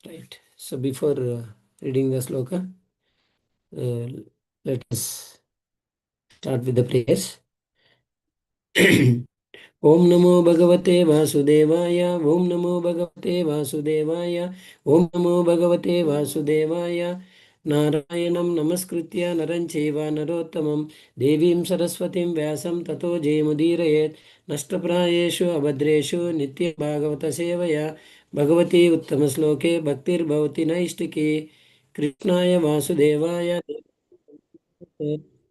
Right. So before reading the sloka, let us start with the prayers. Om Namo Bhagavate Vasudevaya, Om Namo Bhagavate Vasudevaya, Om Namo Bhagavate Vasudevaya, Narayanam Namaskritya Narancheva Narottamam, Devim Saraswatim Vyasam Tato Jayamudiraye, Nashtaprayeshu Abhadreshu Nitya Bhagavata Sevaya, Bhagavati Uttamasloke Bhaktir Bhavati Naistiki, Krishnaya Vasudevaya,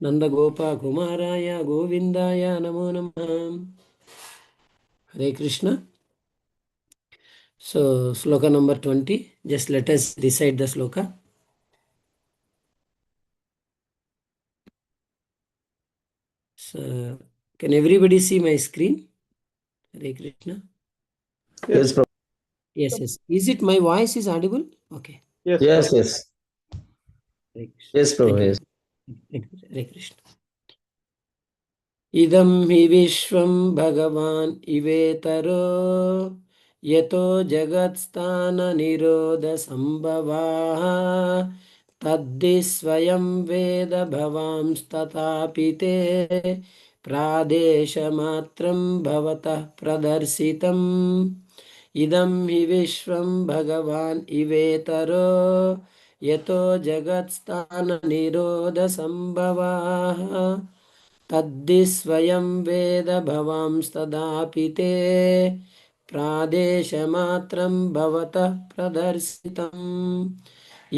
Nanda Gopa Kumaraya, Govindaya Namo Namah. Hare Krishna. So, sloka number 20. Just let us recite the sloka. So, can everybody see my screen? Hare Krishna. Yes, Prabhu. Yes, yes. Is it my voice is audible? Okay. Yes, yes. Hare Krishna. Yes, Prabhu. Thank Yes. you. Hare Krishna. Idam hi vishvam bhagavan ivetaro yato jagatstana nirodha sambhavaha taddi swayam veda bhavam statapite pradeshamatram bhavatah pradarsitam idam hi vishvam bhagavan ivetaro yato jagatstana nirodha sambhavaha तद्धि स्वयं वेद भवांस्तदापि ते प्रादेशमात्रं भवतः प्रदर्शितम्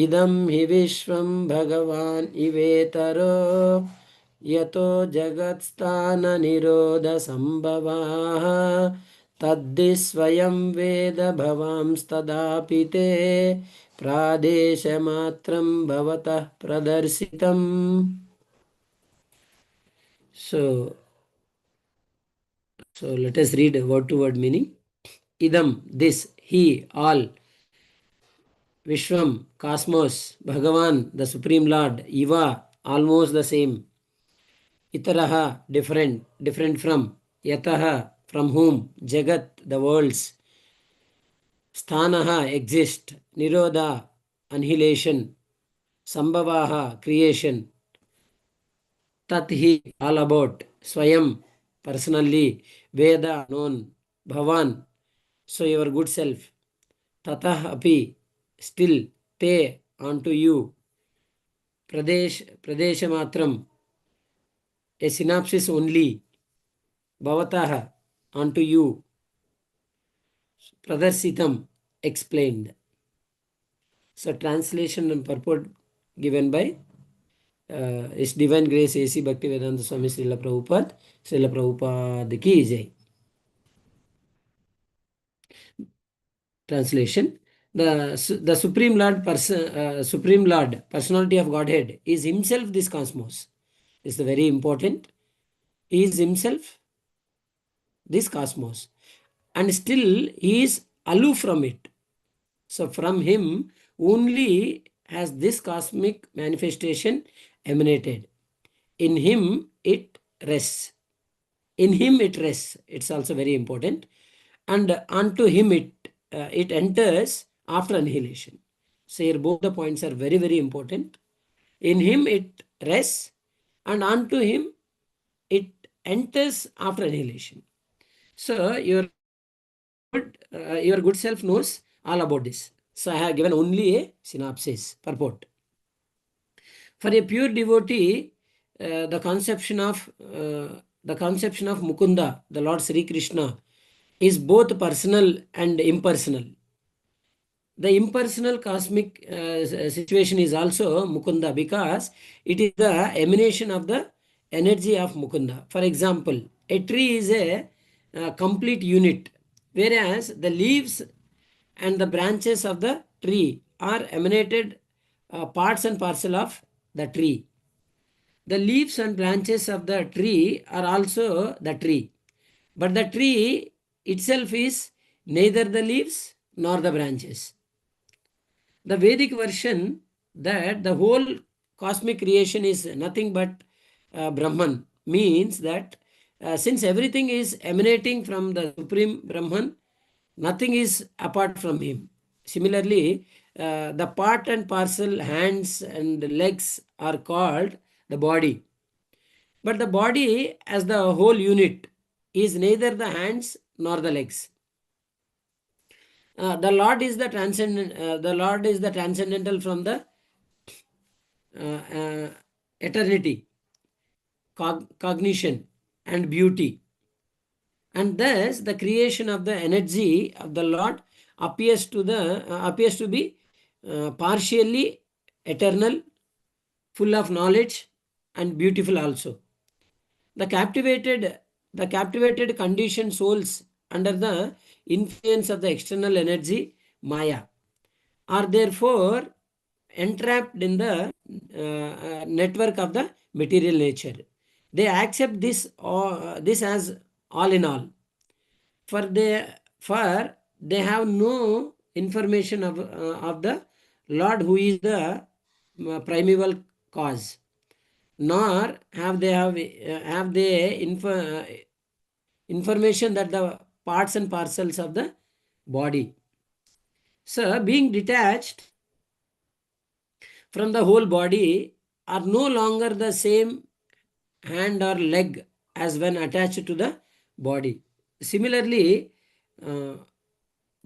इदं हि विश्वं भगवान् इवेतरो यतो जगत्स्थाननिरोधसम्भवाः तद्धि स्वयं वेद भवांस्तदापि ते प्रादेशमात्रं भवतः प्रदर्शितम्. So let us read word to word meaning. Idam, this, he, all, Vishwam, cosmos, Bhagavan, the Supreme Lord, Iva, almost the same, Itaraha, different, different from, Yataha, from whom, Jagat, the worlds, Sthanaha, exist, Nirodha, annihilation, Sambhavaha, creation, Tathi, all about, Swayam, personally, Veda, known, Bhavan, so your good self, Tatah api, still, te, unto you, Pradesha matram, a synopsis only, Bhavataha, unto you, Pradarsitam, explained. So translation and purport given by His Divine Grace A.C. Bhaktivedanta Swami Srila Prabhupada. Srila Prabhupada ki jai. Translation: the Supreme Lord, Supreme Lord, personality of Godhead, is himself this cosmos. This is very important. He is himself this cosmos, and still he is aloof from it. So from him only has this cosmic manifestation emanated. In him it rests. In him it rests. It's also very important. And unto him it enters after annihilation. So here both the points are very, very important. In him it rests, and unto him it enters after annihilation. So your good self knows all about this. So I have given only a synopsis, purport. For a pure devotee, the conception of Mukunda, the Lord Sri Krishna, is both personal and impersonal. The impersonal cosmic situation is also Mukunda because it is the emanation of the energy of Mukunda. For example, a tree is a complete unit, whereas the leaves and the branches of the tree are emanated parts and parcel of the tree. The leaves and branches of the tree are also the tree, but the tree itself is neither the leaves nor the branches. The Vedic version that the whole cosmic creation is nothing but Brahman means that since everything is emanating from the Supreme Brahman, nothing is apart from him. Similarly, the part and parcel hands and legs are called the body. But the body as the whole unit is neither the hands nor the legs. The Lord is the transcendent. The Lord is the transcendental from the eternity, cognition, and beauty. And thus, the creation of the energy of the Lord appears to be partially eternal, full of knowledge, and beautiful also. The captivated conditioned souls under the influence of the external energy, Maya, are therefore entrapped in the network of the material nature. They accept this as all in all. For they have no information of the Lord who is the primeval cause, nor have they information that the parts and parcels of the body. So, being detached from the whole body are no longer the same hand or leg as when attached to the body. Similarly, uh,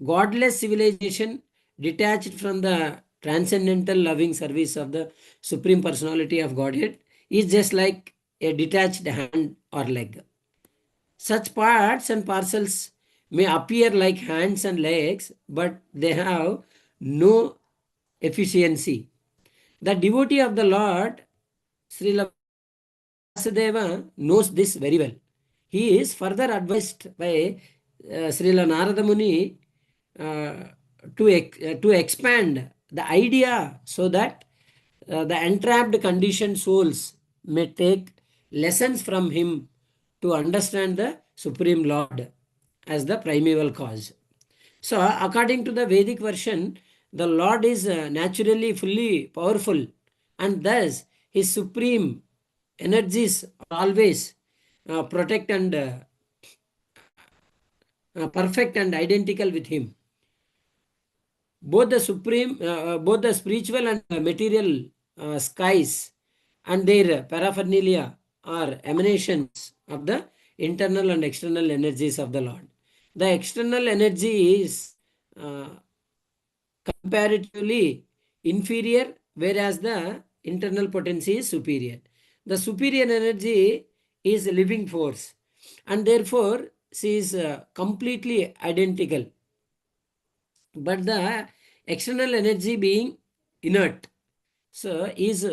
godless civilization detached from the transcendental loving service of the Supreme Personality of Godhead is just like a detached hand or leg. Such parts and parcels may appear like hands and legs, but they have no efficiency. The devotee of the Lord, Srila Vasudeva, knows this very well. He is further advised by Srila Narada Muni to expand the idea so that the entrapped conditioned souls may take lessons from him to understand the Supreme Lord as the primeval cause. So, according to the Vedic version, the Lord is naturally fully powerful, and thus his supreme energies are always protect and perfect and identical with him. Both the spiritual and material skies and their paraphernalia are emanations of the internal and external energies of the Lord. The external energy is uh, comparatively inferior, whereas the internal potency is superior. The superior energy is a living force, and therefore she is completely identical. But the external energy being inert, so is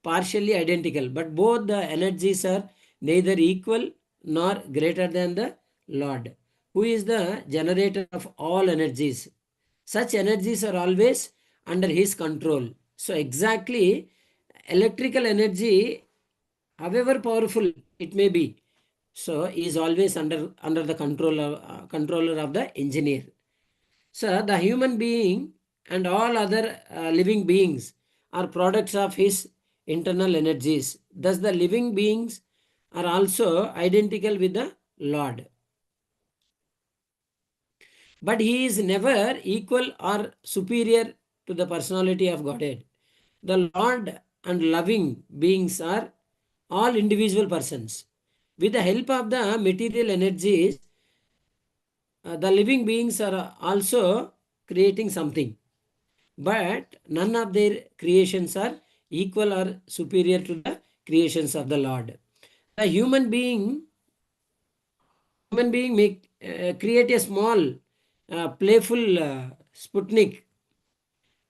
partially identical. But both the energies are neither equal nor greater than the Lord, who is the generator of all energies. Such energies are always under his control. So exactly, electrical energy, however powerful it may be, so is always under the controller of the engineer. So the human being and all other living beings are products of his internal energies. Thus the living beings are also identical with the Lord. But he is never equal or superior to the personality of Godhead. The Lord and loving beings are all individual persons. With the help of the material energies, the living beings are also creating something. But none of their creations are equal or superior to the creations of the Lord. The human being may create a small, playful Sputnik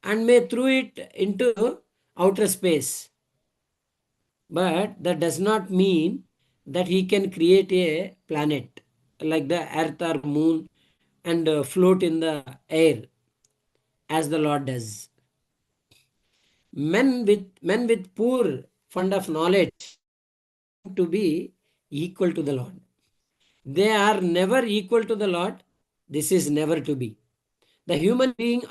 and may throw it into outer space. But that does not mean that he can create a planet like the earth or moon and float in the air as the Lord does. Men with poor fund of knowledge to be equal to the Lord. They are never equal to the Lord. This is never to be. The human being,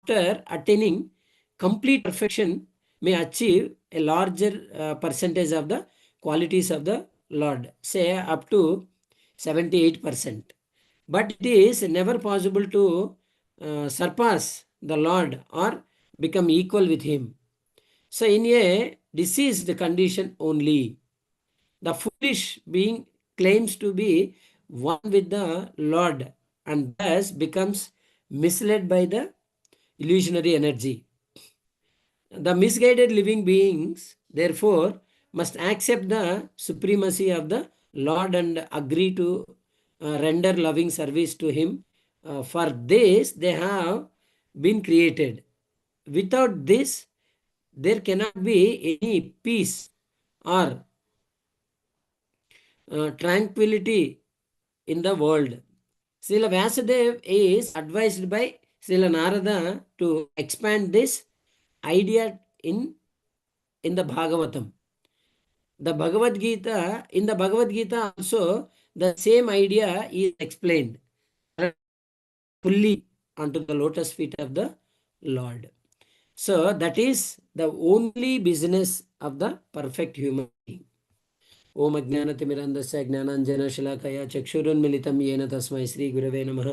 after attaining complete perfection, may achieve a larger percentage of the qualities of the Lord, say up to 78%. But it is never possible to surpass the Lord or become equal with him. So in a diseased condition only, the foolish being claims to be one with the Lord and thus becomes misled by the illusionary energy. The misguided living beings, therefore, must accept the supremacy of the Lord and agree to render loving service to Him. For this, they have been created. Without this, there cannot be any peace or tranquility in the world. Srila Vyasadeva is advised by Srila Narada to expand this idea in the Bhagavatam. The Bhagavad Gita, in the Bhagavad Gita also, the same idea is explained fully onto the lotus feet of the Lord. So that is the only business of the perfect human being. ओम अज्ञानतिमिरन्धस्य ज्ञानाञ्जनशलाकया चक्षुरुन्मिलितं येन तस्मै श्रीगुरवे नमः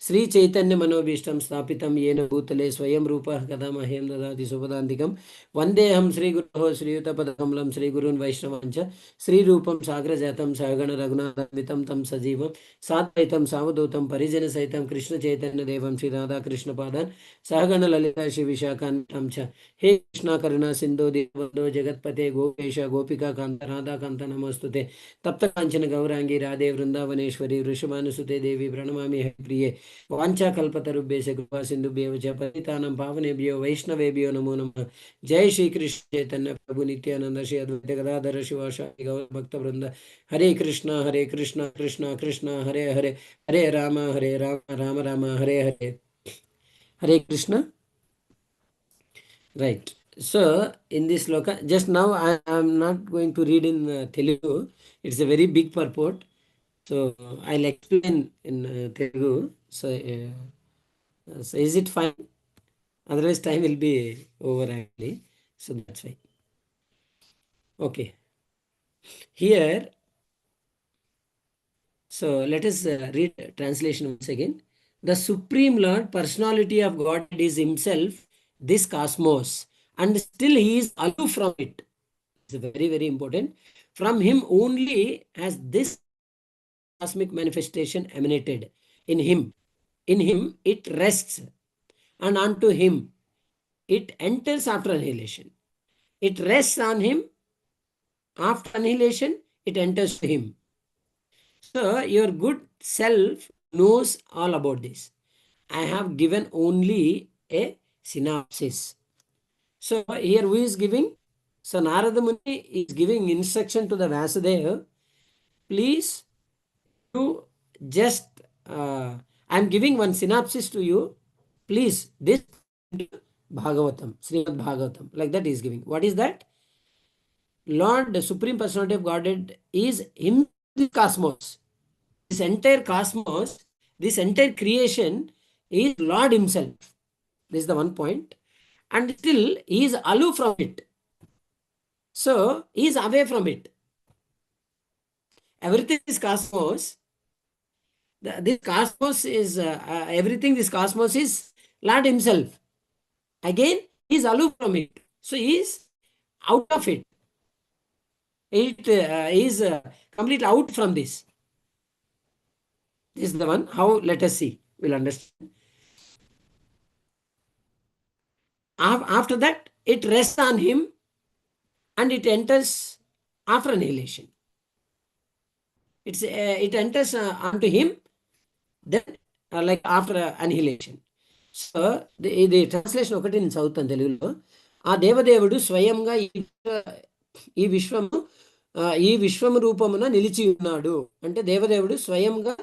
श्रीचैतन्यमनोभीष्टं स्थापितं येन भूतले स्वयं रूपः कदा मह्यं ददाति सुपदान्तिकं वन्देऽहं श्रीगुरोः श्रीयुतपदकमलं श्रीगुरून् वैष्णवांश्च श्रीरूपं साग्रजातं सहगण रघुनाथान्वितं तं सजीवं साद्वैतं सावधूतं परिजनसहितं कृष्णचैतन्यदेवं श्रीराधाकृष्णपादान् सहगण ललिता श्रीविशाखान्वितं च हे कृष्णा करुणा सिन्धु दीनबन्धो जगत्पते गोपेश गोपिका कान्त राधा कान्त नमोस्तुते तप्त कांचन गौरांगी राधे वृंदावनेश्वरी वृषभानुसुते देवी प्रणमामि हरिप्रिये वाञ्छाकल्पतरुभ्यश्च कृपा सिन्धुभ्येव च पतितानां पावनेभ्यो वैष्णवेभ्यो नमो नमः जय श्री कृष्ण चैतन्य प्रभु नित्यानंद श्री अद्वैत गदाधर शिवासादि गौर भक्तवृंद हरे Krishna Krishna Krishna Hare Hare Hare Ram Ram Ram Hare Hare Hare Krishna. Right. So, in this sloka, just now I am not going to read in Telugu. It's a very big purport. So, I'll explain in Telugu. So, is it fine? Otherwise, time will be over actually. So, that's why. Okay. Here, so let us read translation once again. The Supreme Lord, personality of God, is Himself, this cosmos, and still He is aloof from it. It's very, very important. From Him only has this cosmic manifestation emanated. In Him it rests, and unto Him it enters after annihilation. It rests on Him. After annihilation, it enters to Him. So, your good self knows all about this. I have given only a synopsis. So, here who is giving? So, Narada Muni is giving instruction to the Vyasadeva. Please, you just, I am giving one synopsis to you. Please, this Bhagavatam, Srimad Bhagavatam, like that he is giving. What is that? Lord, the Supreme Personality of Godhead, is in the cosmos. This entire cosmos, this entire creation is Lord Himself. This is the one point. And still, He is aloof from it. So, He is away from it. Everything is cosmos. This cosmos is, everything this cosmos is Lord Himself. Again, He is aloof from it. So, He is out of it. It is completely out from this. This is the one. How? Let us see. We'll understand. After that, it rests on Him and it enters after annihilation. It enters onto Him, then like after annihilation. So ఇది translation ఒకటి నేను చదువుతాను తెలుగులో. ఆ దేవదేవుడు స్వయంగా ఈ విశ్వము రూపమున నిలిచి ఉన్నాడు అంటే దేవదేవుడు స్వయంగా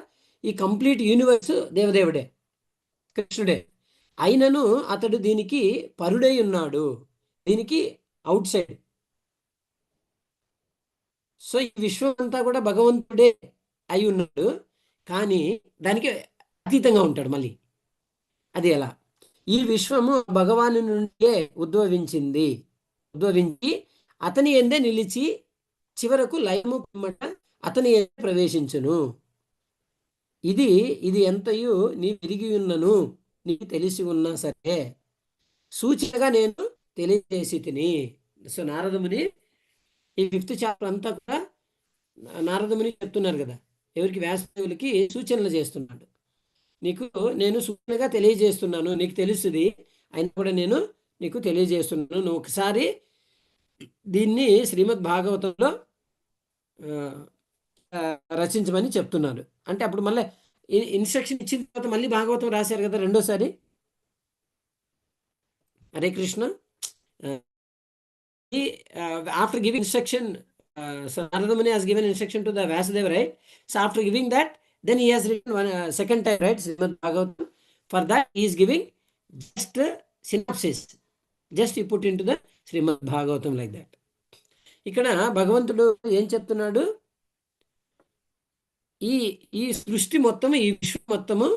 ఈ కంప్లీట్ యూనివర్స్ దేవదేవుడే, కృష్ణుడే. అయినను అతడు దీనికి పరుడై ఉన్నాడు, దీనికి అవుట్ సైడ్. సో ఈ విశ్వం అంతా కూడా భగవంతుడే అయి ఉన్నాడు, కానీ దానికి అతీతంగా ఉంటాడు. మళ్ళీ అది ఎలా? ఈ విశ్వము భగవాను నుండే ఉద్భవించి అతని ఎందే నిలిచి చివరకు లయము పిమ్మట అతని ఎందే ప్రవేశించును. ఇది ఎంతయు నీ విరిగి ఉన్నను నీకు తెలిసి ఉన్నా సరే సూచనగా నేను తెలియజేసి తిని. సో నారదముని ఈ 5th చాప్టర్ అంతా కూడా నారదముని చెప్తున్నారు కదా, ఎవరికి? వ్యాసదేవులకి సూచనలు చేస్తున్నాడు. నీకు నేను సూచనగా తెలియజేస్తున్నాను, నీకు తెలుస్తుంది అయినా కూడా నేను నీకు తెలియజేస్తున్నాను. నువ్వు ఒకసారి దీన్ని శ్రీమద్ భాగవతంలో రచించమని చెప్తున్నాను. అంటే అప్పుడు మళ్ళీ ఇన్స్ట్రక్షన్ ఇచ్చిన తర్వాత మళ్ళీ భాగవతం రాశారు కదా రెండోసారి. Hare Krishna. After giving instruction, so Narada Muni has given instruction to the Vasudeva, right? So after giving that, then he has written one second time, right? Srimad Bhagavatam. For that, he is giving just synopsis. Just he put into the Srimad Bhagavatam like that. ఇక్కడ భగవంతుడు ఏం చెప్తున్నాడు? ఈ సృష్టి మొత్తము, ఈ విశ్వం మొత్తము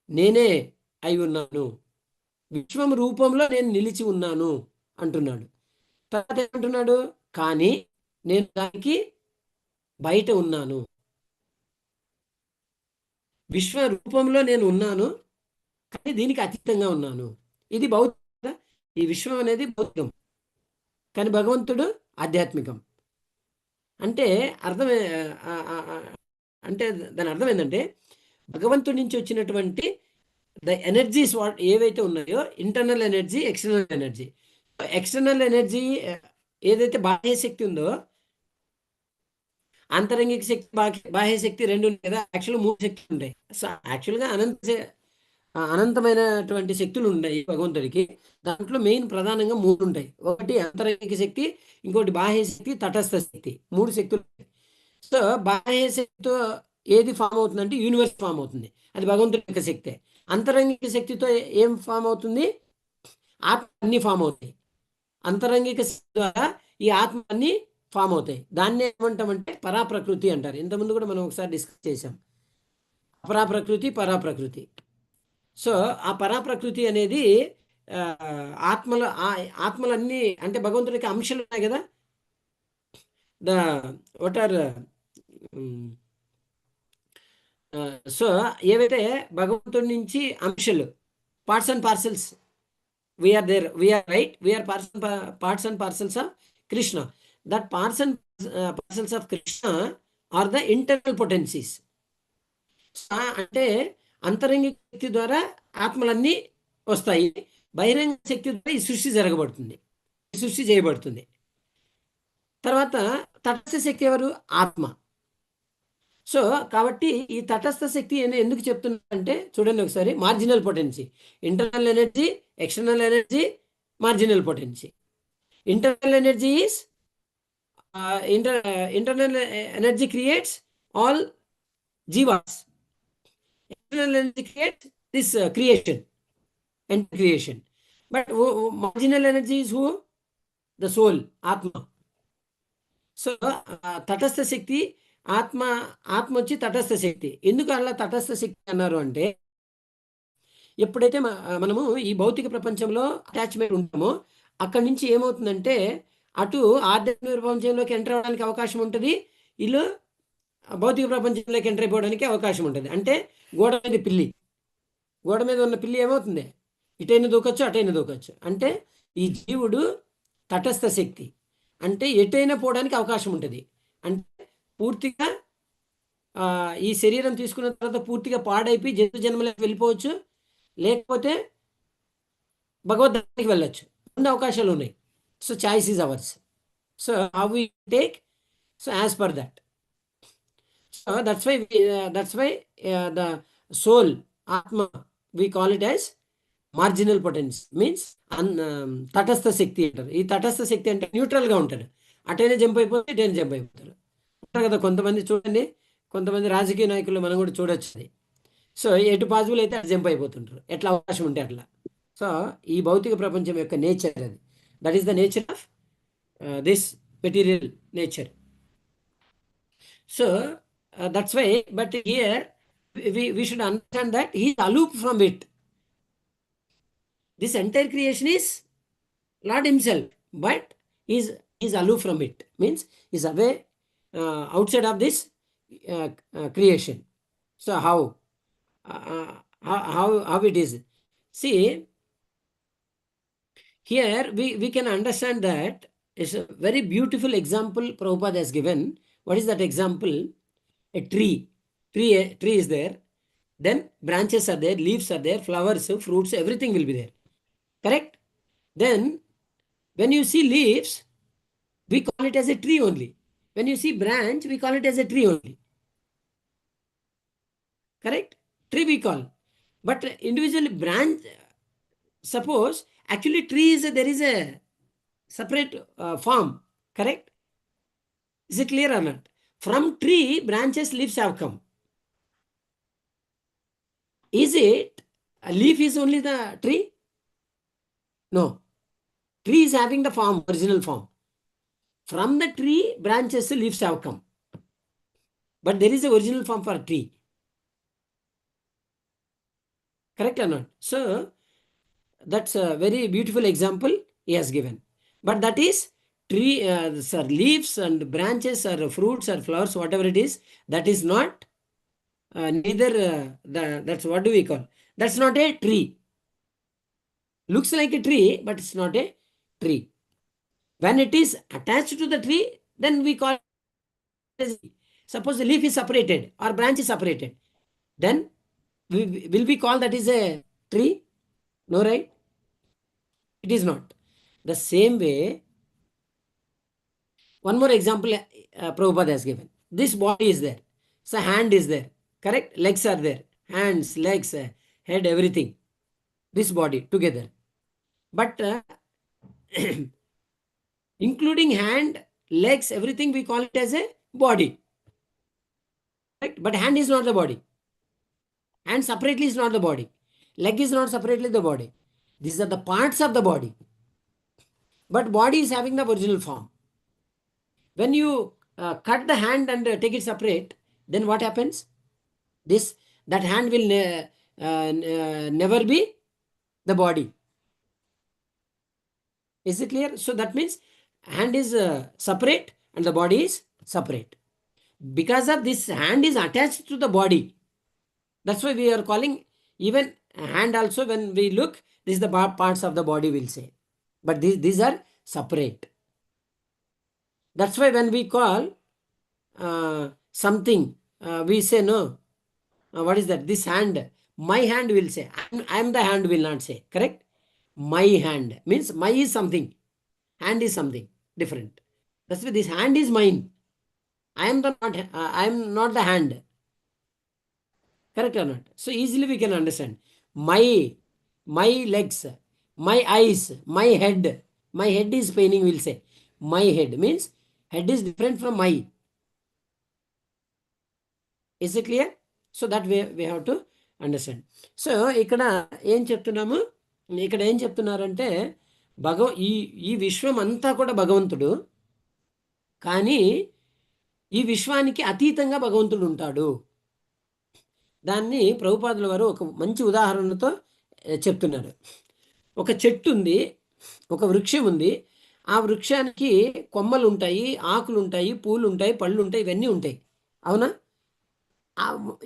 నేనే అయి ఉన్నాను, విశ్వం రూపంలో నేను నిలిచి ఉన్నాను అంటున్నాడు. తర్వాత ఏమంటున్నాడు? కానీ నేను దానికి బయట ఉన్నాను. విశ్వ రూపంలో నేను ఉన్నాను, కానీ దీనికి అతీతంగా ఉన్నాను. ఇది భౌతిక, ఈ విశ్వం అనేది భౌతికం, కానీ భగవంతుడు ఆధ్యాత్మికం. అంటే అర్థమే, అంటే దాని అర్థం ఏంటంటే భగవంతుడి నుంచి వచ్చినటువంటి ద ఎనర్జీస్ ఏవైతే ఉన్నాయో, internal energy, external energy. External energy ఏదైతే బాహ్య శక్తి ఉందో, ఆంతరంగిక శక్తి, బాహ్య శక్తి రెండు ఉన్నాయి కదా. యాక్చువల్గా 3 శక్తులు ఉంటాయి. సో యాక్చువల్గా అనంతమైనటువంటి శక్తులు ఉన్నాయి భగవంతుడికి. దాంట్లో మెయిన్ ప్రధానంగా 3 ఉంటాయి. ఒకటి అంతరంగిక శక్తి, ఇంకోటి బాహ్య శక్తి, తటస్థ శక్తి. 3 శక్తులు ఉంటాయి. సో బాహ్య శక్తితో ఏది ఫామ్ అవుతుందంటే యూనివర్స్ ఫామ్ అవుతుంది, అది భగవంతుడి యొక్క శక్తే. అంతరంగిక శక్తితో ఏం ఫామ్ అవుతుంది? ఆత్మ అన్ని ఫామ్ అవుతాయి. అంతరంగిక శక్తి ద్వారా ఈ ఆత్మ అన్ని ఫామ్ అవుతాయి. దాన్ని ఏమంటామంటే పరాప్రకృతి అంటారు. ఇంతకుముందు కూడా మనం ఒకసారి డిస్కస్ చేసాం, అపరాప్రకృతి, పరాప్రకృతి. సో ఆ పరాప్రకృతి అనేది ఆత్మలన్నీ, అంటే భగవంతుడికి అంశాలు ఉన్నాయి కదా. వాట్ ఆర్ సో ఏవైతే భగవంతుడి నుంచి అంశాలు, parts and parcels, we are there, we are right, we are parts and parcels of Krishna. That parts and parcels of Krishna are the internal potencies. అంటే అంతరంగిక శక్తి ద్వారా ఆత్మలన్నీ వస్తాయి, బహిరంగ శక్తి ద్వారా ఈ సృష్టి జరగబడుతుంది, సృష్టి చేయబడుతుంది. తర్వాత తటస్థ శక్తి ఎవరు? ఆత్మ. సో కాబట్టి ఈ తటస్థ శక్తి ఎందుకు చెప్తున్నానంటే చూడండి ఒకసారి. Marginal potency, internal energy, external energy, marginal potency. Internal energy is internal energy creates all jivas. External energy creates this creation and creation. But marginal energy is who? The soul, atma. So తటస్థ శక్తి, ఆత్మ వచ్చి తటస్థ శక్తి. ఎందుకు అలా తటస్థ శక్తి అన్నారు అంటే, ఎప్పుడైతే మనము ఈ భౌతిక ప్రపంచంలో అటాచ్మెంట్ ఉంటామో అక్కడి నుంచి ఏమవుతుందంటే అటు ఆధ్యాత్మిక ప్రపంచంలోకి ఎంటర్ అవ్వడానికి అవకాశం ఉంటుంది, ఇల్లు భౌతిక ప్రపంచంలోకి ఎంటర్ అయిపోవడానికి అవకాశం ఉంటుంది. అంటే గోడ మీద పిల్లి, గోడ మీద ఉన్న పిల్లి ఏమవుతుంది? ఇటైనా దూకొచ్చు, అటైనా దూకొచ్చు. అంటే ఈ జీవుడు తటస్థ శక్తి, అంటే ఎటైనా పోవడానికి అవకాశం ఉంటుంది. అంటే పూర్తిగా ఈ శరీరం తీసుకున్న తర్వాత పూర్తిగా పాడైపోయి జంతు జన్మలోకి వెళ్ళిపోవచ్చు, లేకపోతే భగవద్ధానికి వెళ్ళచ్చు. 2 అవకాశాలు ఉన్నాయి. So choice is ours. So how we take? So as per that. So that's why the soul, atma, we call it as marginal potential. Means తటస్థ శక్తి అంటారు. ఈ తటస్థ శక్తి అంటే న్యూట్రల్గా ఉంటాడు, అటైనా జంప్ అయిపోతే ఇటైనా జంప్ అయిపోతారు. ఉంటారు కదా కొంతమంది. చూడండి, కొంతమంది రాజకీయ నాయకులు మనం కూడా చూడొచ్చు. సో ఎటు పాజిబుల్ అయితే అటు జంప్ అయిపోతుంటారు, ఎట్లా అవకాశం ఉంటే అట్లా. సో ఈ భౌతిక ప్రపంచం యొక్క నేచర్ అది. That is the nature of this material nature. So that's why, but here we should understand that he is aloof from it. This entire creation is Lord himself, but he is aloof from it. Means he is away, outside of this creation. So how it is? See, here we can understand that it's a very beautiful example Prabhupada has given. What is that example? A tree. Tree is there. Then branches are there, leaves are there, flowers, fruits, everything will be there. Correct? Then when you see leaves, we call it as a tree only. When you see branch, we call it as a tree only. Correct? Tree we call. But individually branch, suppose actually tree is there is a separate form. Correct? Is it clear or not? From tree, branches, leaves have come. Is it a leaf is only the tree? No. Tree is having the form, original form. From the tree, branches, leaves have come. But there is a original form for tree. Correct or not? So, that's a very beautiful example he has given. But that is tree, leaves and branches or fruits or flowers, whatever it is, that is not neither, that's what do we call? That's not a tree. Looks like a tree, but it's not a tree. When it is attached to the tree, then we call it as, suppose the leaf is separated or branch is separated, then will we call that is a tree? No, right? It is not. The same way, one more example Prabhupada has given. This body is there. So hand is there. Correct? Legs are there. Hands, legs, head, everything. This body together. But including hand, legs, everything we call it as a body. Right? But hand is not the body. Hand separately is not the body. Leg is not separately the body. These are the parts of the body. But body is having the original form. When you cut the hand and take it separate, then what happens? That hand will never be the body. Is it clear? So that means hand is separate and the body is separate. Because of this, hand is attached to the body. That's why we are calling even hand also, when we look, this is the parts of the body we'll say. But these are separate. That's why when we call something, we say no. What is that? This hand. My hand will say. I am the hand will not say. Correct? My hand. Means my is something. Hand is something different. That's why this hand is mine. I am not the hand. Correct or not? So easily we can understand. My legs, my eyes, my head. My head is paining, we'll say. My head means head is different from my. Is it clear? So that way we have to understand. So ఇక్కడ ఏం చెప్తున్నాము, ఇక్కడ ఏం చెప్తున్నారంటే ఈ విశ్వం అంతా కూడా భగవంతుడు, కానీ ఈ విశ్వానికి అతీతంగా భగవంతుడు ఉంటాడు. దాన్ని ప్రభుపాదుల వారు ఒక మంచి ఉదాహరణతో చెప్తున్నారు. ఒక చెట్టు ఉంది, ఒక వృక్షం ఉంది. ఆ వృక్షానికి కొమ్మలు ఉంటాయి, ఆకులు ఉంటాయి, పూలు ఉంటాయి, పళ్ళు ఉంటాయి, ఇవన్నీ ఉంటాయి. అవునా?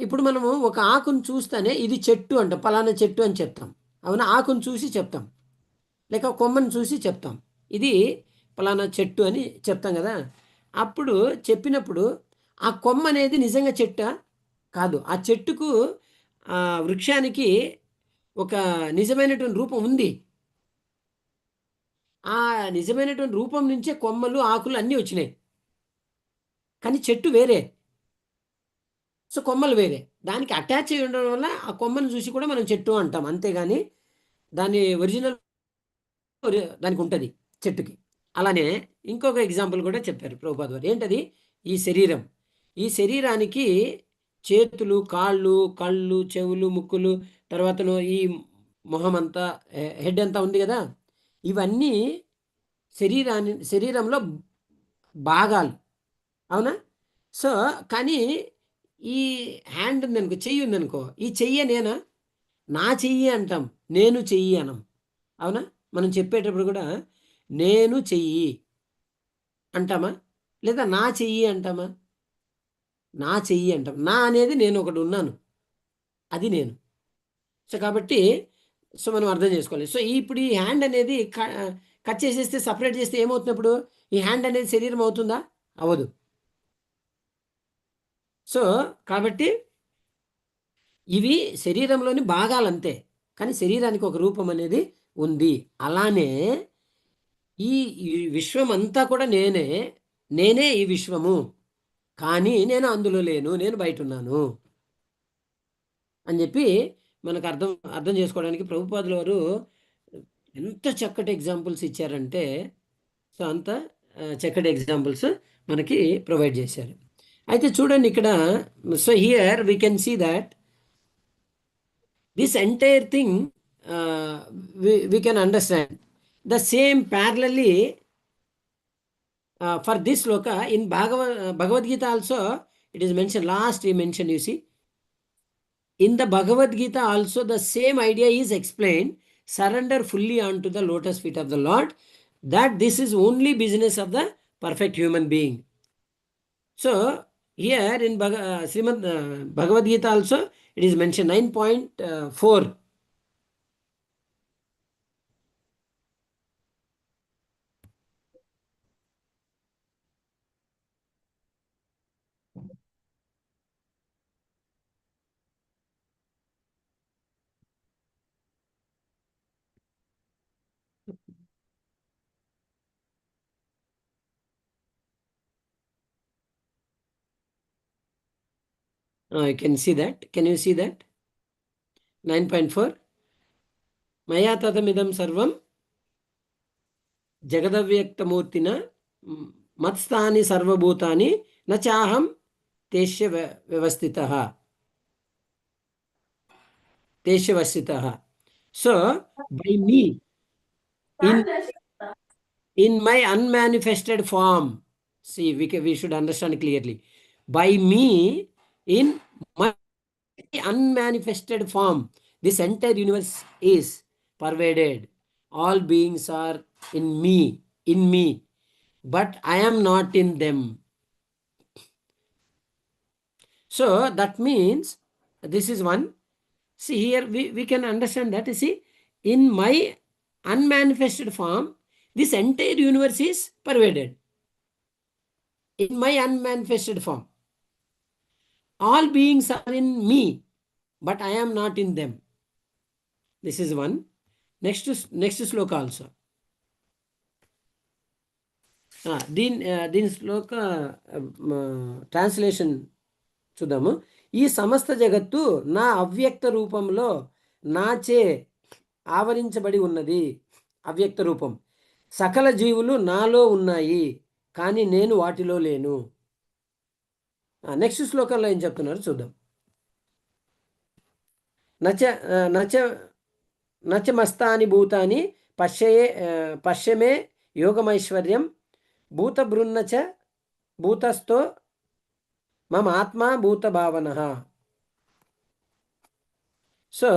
ఇప్పుడు మనము ఒక ఆకును చూస్తేనే ఇది చెట్టు అంటాం, పలానా చెట్టు అని చెప్తాం. అవునా? ఆకును చూసి చెప్తాం, లేక కొమ్మను చూసి చెప్తాం, ఇది పలానా చెట్టు అని చెప్తాం కదా. అప్పుడు చెప్పినప్పుడు ఆ కొమ్మ అనేది నిజంగా చెట్టా? కాదు. ఆ చెట్టుకు, ఆ వృక్షానికి ఒక నిజమైనటువంటి రూపం ఉంది. ఆ నిజమైనటువంటి రూపం నుంచే కొమ్మలు, ఆకులు అన్నీ వచ్చినాయి. కానీ చెట్టు వేరే, సో కొమ్మలు వేరే. దానికి అటాచ్ అయి ఉండడం వల్ల ఆ కొమ్మను చూసి కూడా మనం చెట్టు అంటాం, అంతేగాని దాని ఒరిజినల్ దానికి ఉంటుంది చెట్టుకి. అలానే ఇంకొక ఎగ్జాంపుల్ కూడా చెప్పారు ప్రభుపాద వారు. ఏంటది? ఈ శరీరం. ఈ శరీరానికి చేతులు, కాళ్ళు, కళ్ళు, చెవులు, ముక్కులు, తర్వాతను ఈ మొహం అంతా, హెడ్ అంతా ఉంది కదా, ఇవన్నీ శరీరంలో భాగాలు. అవునా? సో కానీ ఈ హ్యాండ్ ఉందనుకో, చెయ్యి ఉందనుకో, ఈ చెయ్యి నేనా? నా చెయ్యి అంటాం, నేను చెయ్యి అనం. అవునా? మనం చెప్పేటప్పుడు కూడా నేను చెయ్యి అంటామా, లేదా నా చెయ్యి అంటామా? నా చెయ్యి అంటాం. నా అనేది నేను ఒకటి ఉన్నాను, అది నేను. సో కాబట్టి సో మనం అర్థం చేసుకోవాలి. సో ఇప్పుడు ఈ హ్యాండ్ అనేది కట్ చేసేస్తే, సపరేట్ చేస్తే ఏమవుతున్నప్పుడు ఈ హ్యాండ్ అనేది శరీరం అవుతుందా? అవ్వదు. సో కాబట్టి ఇవి శరీరంలోని భాగాలంతే, కానీ శరీరానికి ఒక రూపం అనేది ఉంది. అలానే ఈ ఈ విశ్వం అంతా కూడా నేనే ఈ విశ్వము, కానీ నేను అందులో లేను, నేను బయట ఉన్నాను అని చెప్పి మనకు అర్థం అర్థం చేసుకోవడానికి ప్రభుపాదుల వారు ఎంత చక్కటి ఎగ్జాంపుల్స్ ఇచ్చారంటే, సో అంత చక్కటి ఎగ్జాంపుల్స్ మనకి ప్రొవైడ్ చేశారు. అయితే చూడండి ఇక్కడ, so here we can see that this entire thing we can understand the same parallelly for this sloka in Bhagavad Gita also. It is mentioned, last we mentioned, you see, in the Bhagavad Gita also the same idea is explained: surrender fully onto the lotus feet of the Lord, that this is only business of the perfect human being. So here in Srimad Bhagavad Gita also it is mentioned 9.4. You can see that. Can you see that? 9.4. Maya tatamidam sarvam jagadavyaktamurtina matstani sarvabhutani nachaham teshya vyavastitaha. Teshya vyavastitaha. So, by me, in my unmanifested form, see, we should understand clearly. By me, in my unmanifested form, this entire universe is pervaded. All beings are in me, but I am not in them. So that means this is one. See here, we can understand that. You see, in my unmanifested form, this entire universe is pervaded. In my unmanifested form, all beings are in me, but I am not in them. This is one. Next sloka also. దీని శ్లోక translation చూద్దాము. ఈ సమస్త జగత్తు నా అవ్యక్త రూపంలో నాచే ఆవరించబడి ఉన్నది. అవ్యక్త రూపం. సకల జీవులు నాలో ఉన్నాయి, కానీ నేను వాటిలో లేను. నెక్స్ట్ శ్లోకంలో ఏం చెప్తున్నారు చూద్దాం. నచ నచ నచమస్తాని భూతాని పశ్యమే యోగమైశ్వర్యం భూతబృన్నచ భూతస్థో మమ ఆత్మ భూత భావన. So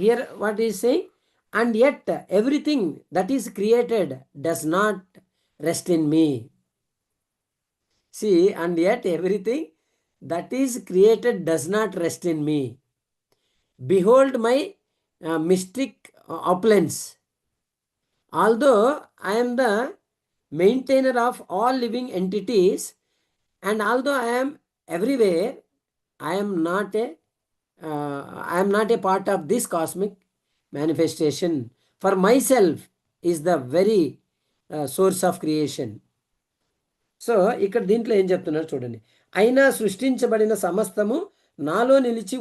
here what is saying, and yet everything that is created does not rest in me. See, and yet everything that is created does not rest in me. Behold my mystic opulence. Although I am the maintainer of all living entities, and although I am everywhere, I am not a part of this cosmic manifestation. For myself is the very source of creation. So ఇక్కడ దీంట్లో ఏం చెప్తున్నారు చూడండి. అయినా సృష్టించబడిన సమస్తము నాలో నిలిచి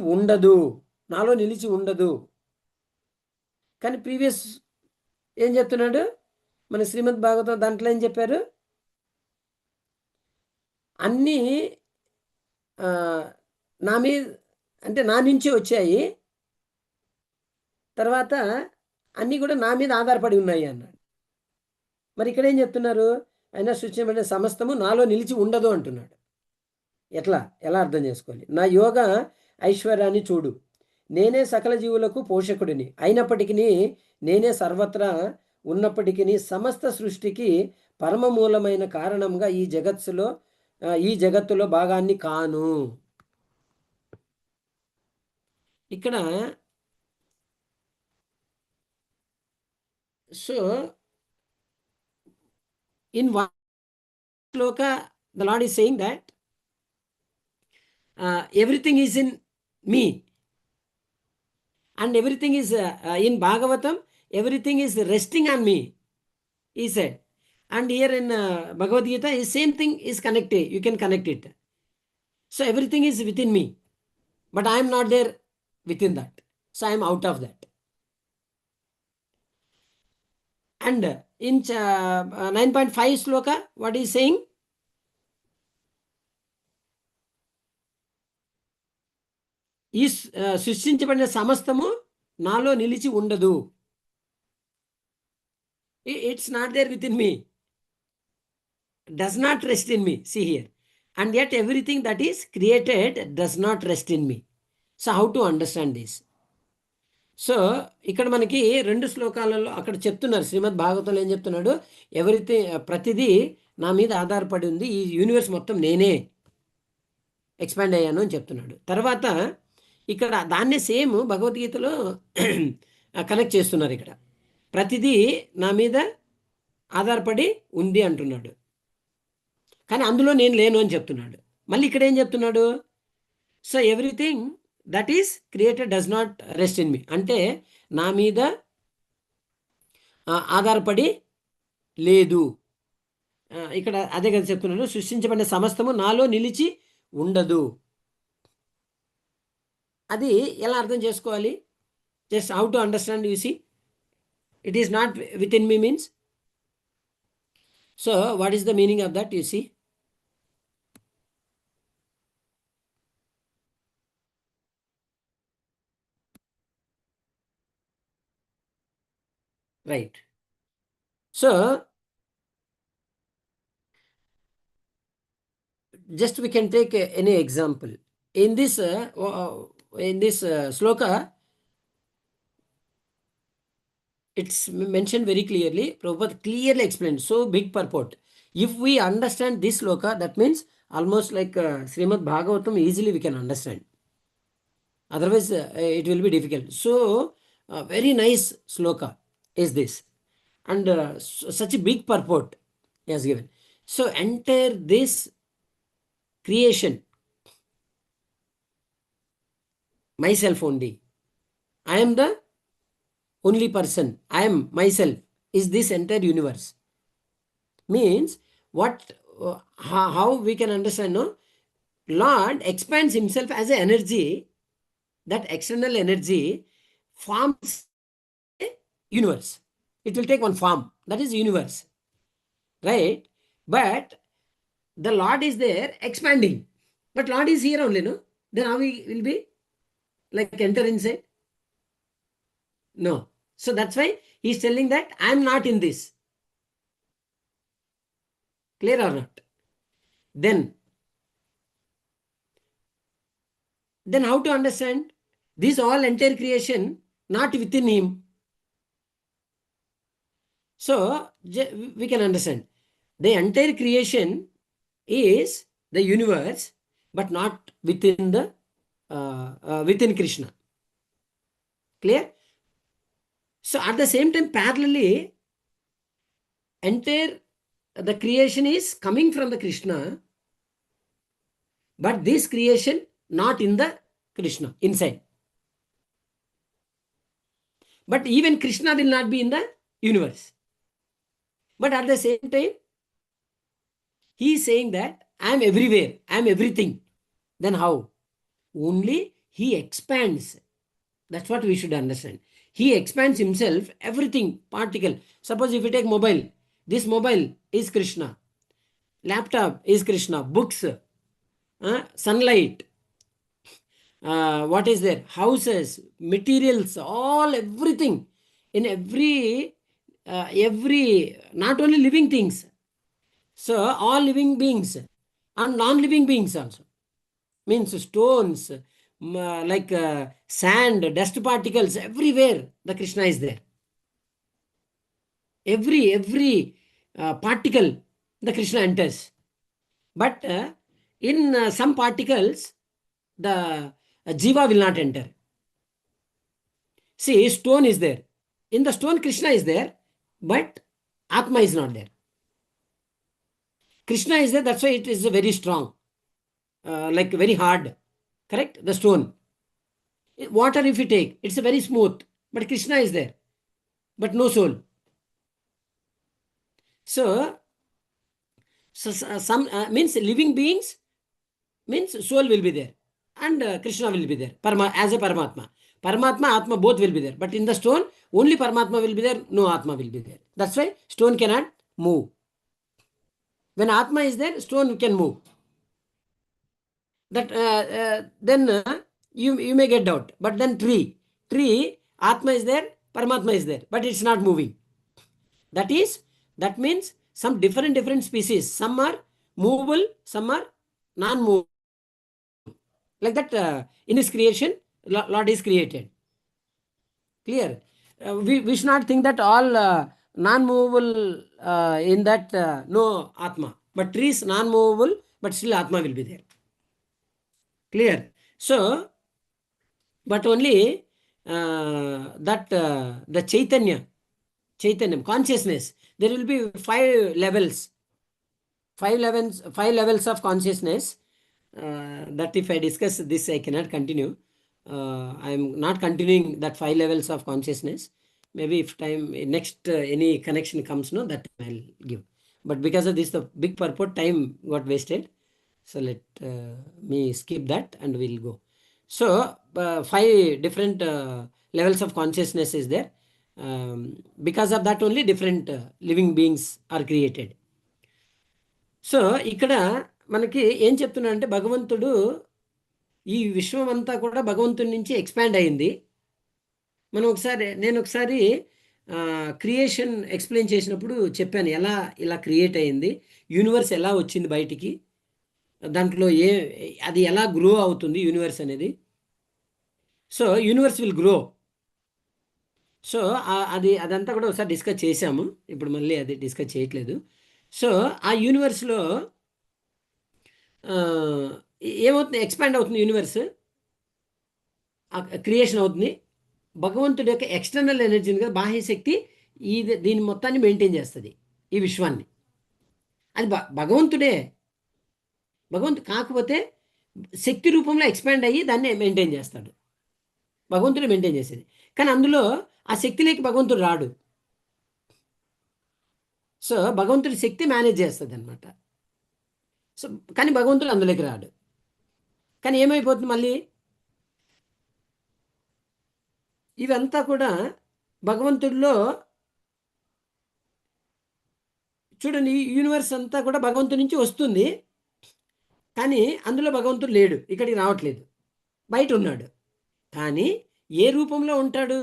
ఉండదు. కానీ ప్రీవియస్ ఏం చెప్తున్నాడు మన శ్రీమద్ భాగవతం దాంట్లో ఏం చెప్పారు? అన్నీ నా మీద అంటే నా నుంచి వచ్చాయి, తర్వాత అన్నీ కూడా నా మీద ఆధారపడి ఉన్నాయి అన్నాడు. మరి ఇక్కడ ఏం చెప్తున్నారు? అయినా సృష్టించబడిన సమస్తము నాలో నిలిచి ఉండదు అంటున్నాడు. ఎలా అర్థం చేసుకోవాలి? నా యోగ ఐశ్వర్యాన్ని చూడు. నేనే సకల జీవులకు పోషకుడిని అయినప్పటికీ, నేనే సర్వత్రా ఉన్నప్పటికీ, సమస్త సృష్టికి పరమమూలమైన కారణంగా ఈ జగత్తులో భాగాన్ని కాను. ఇక్కడ So, in one shloka, the Lord is saying that everything is in me, and everything is in Bhagavatam, everything is resting on me, he said. And here in Bhagavad Gita, the same thing is connected. You can connect it. So everything is within me, but I am not there within that. So I am out of that. And in 9.5 sloka, what is saying? ఈ సృష్టించబడిన సమస్తము నాలో నిలిచి ఉండదు. It's not there within me. Does not rest in me. See here. And yet everything that is created does not rest in me. So how to understand this? So ఇక్కడ మనకి 2 శ్లోకాలలో అక్కడ చెప్తున్నారు, శ్రీమద్ భాగవతంలో ఏం చెప్తున్నాడు, ప్రతిదీ నా మీద ఆధారపడి ఉంది, ఈ యూనివర్స్ మొత్తం నేనే ఎక్స్పాండ్ అయ్యాను అని చెప్తున్నాడు. తర్వాత ఇక్కడ దాన్నే సేమ్ భగవద్గీతలో కనెక్ట్ చేస్తున్నారు. ఇక్కడ ప్రతిదీ నా మీద ఆధారపడి ఉంది అంటున్నాడు, కానీ అందులో నేను లేను అని చెప్తున్నాడు. మళ్ళీ ఇక్కడ ఏం చెప్తున్నాడు? So everything that is created does not rest in me, అంటే నా మీద ఆధారపడి లేదు. ఇక్కడ అదే కదా చెప్తున్నాడు, సృష్టించబడిన సమస్తము నాలో నిలిచి ఉండదు. అది ఎలా అర్థం చేసుకోవాలి? Just how to understand? You see, it is not within me means, so what is the meaning of that? You see, right? So just we can take any example in this sloka. It's mentioned very clearly. Prabhupada clearly explained, so big purport. If we understand this sloka, that means almost like Srimad Bhagavatam easily we can understand. Otherwise it will be difficult. So very nice sloka is this, and such a big purport he has given. So enter this creation, myself only, I am the only person, I am myself, is this entire universe. Means what, how we can understand, no? Lord expands himself as an energy, that external energy forms a universe. It will take one form, that is universe, right? But the Lord is there expanding, but Lord is here only, no? Then how we will be like enter inside? No. So that's why he is telling that I am not in this. Clear or not? Then how to understand this all entire creation not within him? So we can understand the entire creation is the universe, but not within the within Krishna. Clear? So at the same time, parallelly, entire the creation is coming from the Krishna, but this creation not in the Krishna inside. But even Krishna will not be in the universe. But at the same time, he is saying that I am everywhere, I am everything. Then how? Only he expands. That's what we should understand. He expands himself, everything, particle. Suppose if you take mobile, this mobile is Krishna. Laptop is Krishna. Books, sunlight, what is there? Houses, materials, all, everything. In every, not only living things. So all living beings and non-living beings also. Means stones, like sand, dust particles, everywhere the Krishna is there. Every particle the Krishna enters. But in some particles the Jiva will not enter. See, stone is there. In the stone Krishna is there, but Atma is not there. Krishna is there, that's why it is very strong, like very hard. Correct? The stone. Water, if you take, it's a very smooth, but Krishna is there, but no soul. So some means living beings means soul will be there, and Krishna will be there. As a Paramatma. Paramatma, Atma both will be there. But in the stone, only Paramatma will be there, no Atma will be there. That's why stone cannot move. When Atma is there, stone can move. That then you may get doubt. But then tree, Atma is there, Paramatma is there, but it's not moving. That means some different species. Some are movable, some are non-movable. Like that, in his creation, Lord is created. Clear? We should not think that all non-movable in that no Atma. But trees non-movable, but still Atma will be there. Clear? So, but only the Chaitanya, consciousness, there will be 5 levels. 5 levels of consciousness. That if I discuss this, I cannot continue. I am not continuing that 5 levels of consciousness. Maybe if time next any connection comes, no, that I'll give. But because of this, the big purport, time got wasted. So let me skip that and we'll go. So 5 different levels of consciousness is there. Because of that only different living beings are created. So ఇక్కడ మనకి ఏం చెప్తున్నాడంటే భగవంతుడు ఈ విశ్వం అంతా కూడా భగవంతుడి నుంచి ఎక్స్పాండ్ అయింది. నేను ఒకసారి క్రియేషన్ ఎక్స్ప్లెయిన్ చేసినప్పుడు చెప్పాను ఎలా ఇలా క్రియేట్ అయింది, యూనివర్స్ ఎలా వచ్చింది బయటికి, దాంట్లో అది ఎలా గ్రో అవుతుంది యూనివర్స్ అనేది. So universe will grow. So అదంతా కూడా ఒకసారి డిస్కస్ చేశాము, ఇప్పుడు మళ్ళీ అది డిస్కస్ చేయట్లేదు. సో ఆ యూనివర్స్లో ఏమవుతుంది, ఎక్స్పాండ్ అవుతుంది యూనివర్స్, క్రియేషన్ అవుతుంది. భగవంతుడి యొక్క ఎక్స్టర్నల్ ఎనర్జీని కదా, బాహ్యశక్తి దీని మొత్తాన్ని మెయింటైన్ చేస్తుంది ఈ విశ్వాన్ని. అది భగవంతుడే, కాకపోతే శక్తి రూపంలో ఎక్స్పాండ్ అయ్యి దాన్ని మెయింటైన్ చేస్తాడు. భగవంతుడే మెయింటైన్ చేసేది, కానీ అందులో ఆ శక్తిలోకి భగవంతుడు రాడు. సో భగవంతుడి శక్తి మేనేజ్ చేస్తుంది అనమాట. సో కానీ భగవంతుడు అందులోకి రాడు. కానీ ఏమైపోతుంది మళ్ళీ, ఇవంతా కూడా భగవంతుడిలో చూడండి, ఈ యూనివర్స్ అంతా కూడా భగవంతుడి నుంచి వస్తుంది, కానీ అందులో భగవంతుడు లేడు, ఇక్కడికి రావట్లేదు, బయట ఉన్నాడు. కానీ ఏ రూపంలో ఉంటాడు,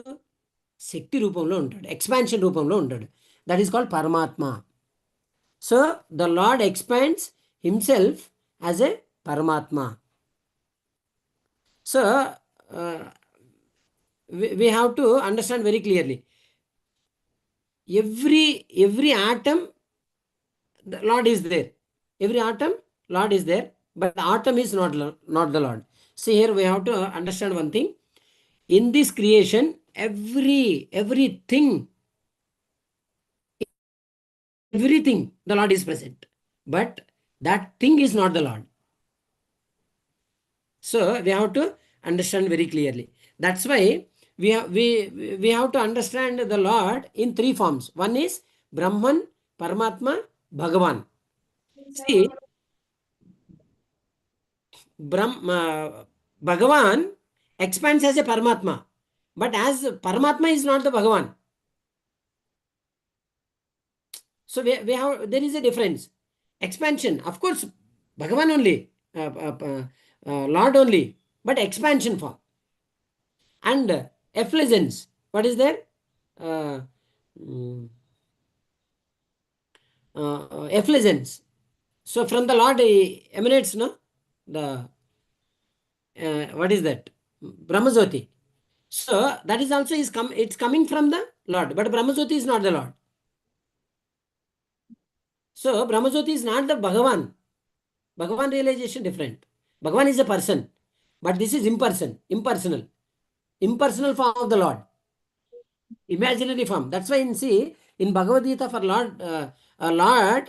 శక్తి రూపంలో ఉంటాడు, ఎక్స్పాన్షన్ రూపంలో ఉంటాడు. That is called Paramatma. So the lord expands himself as a Paramatma. So we have to understand very clearly, every atom the Lord is there, every atom Lord is there, but the atom is not the Lord. See here we have to understand one thing, in this creation everything the Lord is present, but that thing is not the Lord. So we have to understand very clearly. That's why we have to understand the Lord in 3 forms. One is Brahman, Paramatma, Bhagavan. See, Bhagavan expands as a Paramatma, but as Paramatma is not the Bhagavan. So there is a difference. Expansion, of course, Bhagavan only, Lord only, but expansion form. And effulgence, what is there? Effulgence. So from the Lord emanates, no? The what is that? Brahmajyoti. So that is also it's coming from the Lord, but Brahmajyoti is not the Lord. So Brahmajyoti is not the Bhagavan. Bhagavan realization different. Bhagavan is a person, but this is impersonal form of the Lord, imaginary form. That's why see, In Bhagavad Gita, for Lord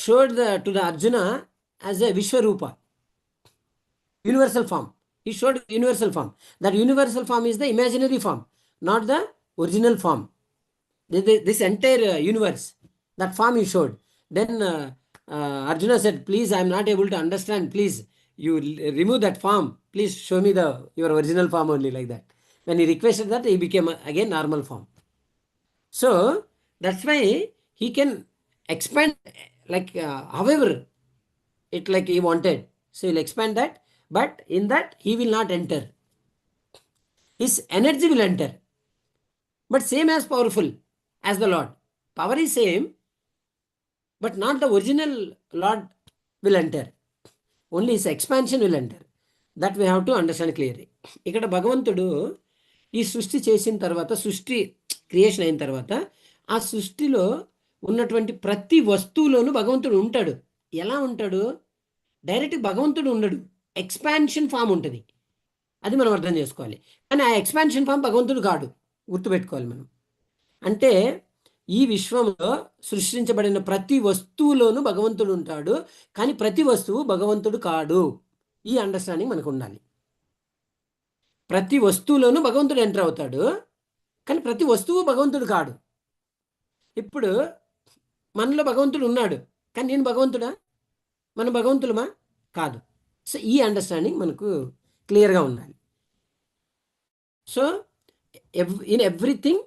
showed to the Arjuna as a Vishwarupa, universal form. He showed universal form. That universal form is the imaginary form, not the original form. This entire universe, that form he showed. Then Arjuna said, please, I am not able to understand. Please, you remove that form. Please show me your original form only, like that. When he requested that, he became again normal form. So that's why he can expand like however it like he wanted. So he'll expand that, but in that he will not enter. His energy will enter, but same as powerful as the Lord. Power is same, but not the original Lord will enter. Only his expansion will enter. That we have to understand clearly. ఇక్కడ భగవంతుడు ఈ సృష్టి చేసిన తర్వాత, సృష్టి creation అయిన తర్వాత, ఆ సృష్టిలో ఉన్నటువంటి ప్రతి వస్తువులోనూ భగవంతుడు ఉంటాడు. ఎలా ఉంటాడు? డైరెక్ట్ భగవంతుడు ఉండడు, ఎక్స్పాన్షన్ ఫామ్ ఉంటుంది. అది మనం అర్థం చేసుకోవాలి. కానీ ఆ ఎక్స్పాన్షన్ ఫామ్ భగవంతుడు కాడు, గుర్తుపెట్టుకోవాలి మనం. అంటే ఈ విశ్వంలో సృష్టించబడిన ప్రతి వస్తువులోనూ భగవంతుడు ఉంటాడు, కానీ ప్రతి వస్తువు భగవంతుడు కాడు. ఈ అండర్స్టాండింగ్ మనకు ఉండాలి. ప్రతి వస్తువులోనూ భగవంతుడు ఎంటర్ అవుతాడు, కానీ ప్రతి వస్తువు భగవంతుడు కాడు. ఇప్పుడు మనలో భగవంతుడు ఉన్నాడు, కానీ నేను భగవంతుడా? మనం భగవంతులమా? కాదు. సో ఈ అండర్స్టాండింగ్ మనకు క్లియర్గా ఉండాలి. సో ఇన్ ఎవ్రీథింగ్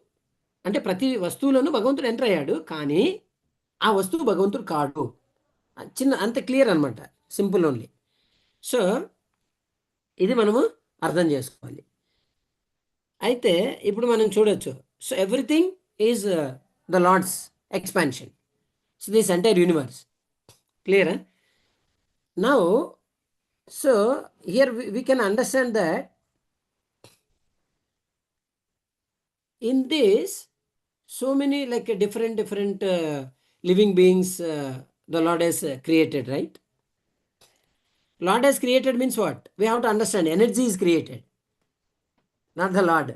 అంటే ప్రతి వస్తువులోనూ భగవంతుడు ఎంటర్ అయ్యాడు, కానీ ఆ వస్తువు భగవంతుడు కాడు. చిన్న అంత క్లియర్ అనమాట, సింపుల్ ఓన్లీ. సో ఇది మనము అర్థం చేసుకోవాలి. అయితే ఇప్పుడు మనం చూడొచ్చు. So everything is the Lord's expansion. So this entire universe. Clear? Now so here we can understand that in this so many like different living beings the Lord has created, right? Lord has created means what? We have to understand energy is created, not the Lord.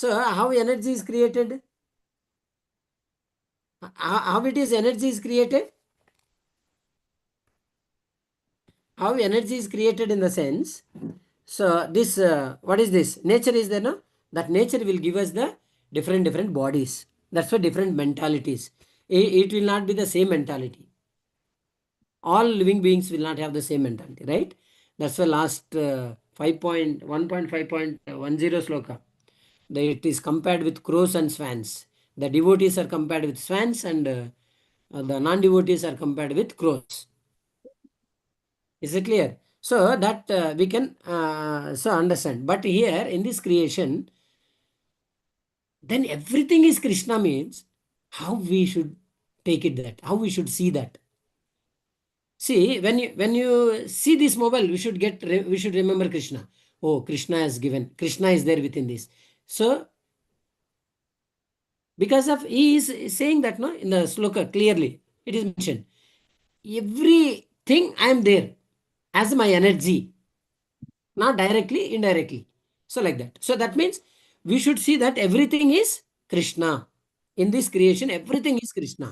So how energy is created? How it is energy is created? How energy is created in the sense, so this what is this? Nature is there, no? That nature will give us the different bodies. That's why different mentalities. It will not be the same mentality. All living beings will not have the same mentality, right? That's why last 1.5.10 sloka, it is compared with crows and swans. The devotees are compared with swans, and the non-devotees are compared with crows. Is it clear? So that we can so understand. But here in this creation, then everything is Krishna means how we should take it, that how we should see that. See, when you see this mobile, we should remember Krishna. Oh, Krishna has given, Krishna is there within this. So because of he is saying that, no, in the sloka clearly it is mentioned, everything I am there as my energy, not directly, indirectly. So like that. So that means we should see that everything is Krishna. In this creation, everything is Krishna.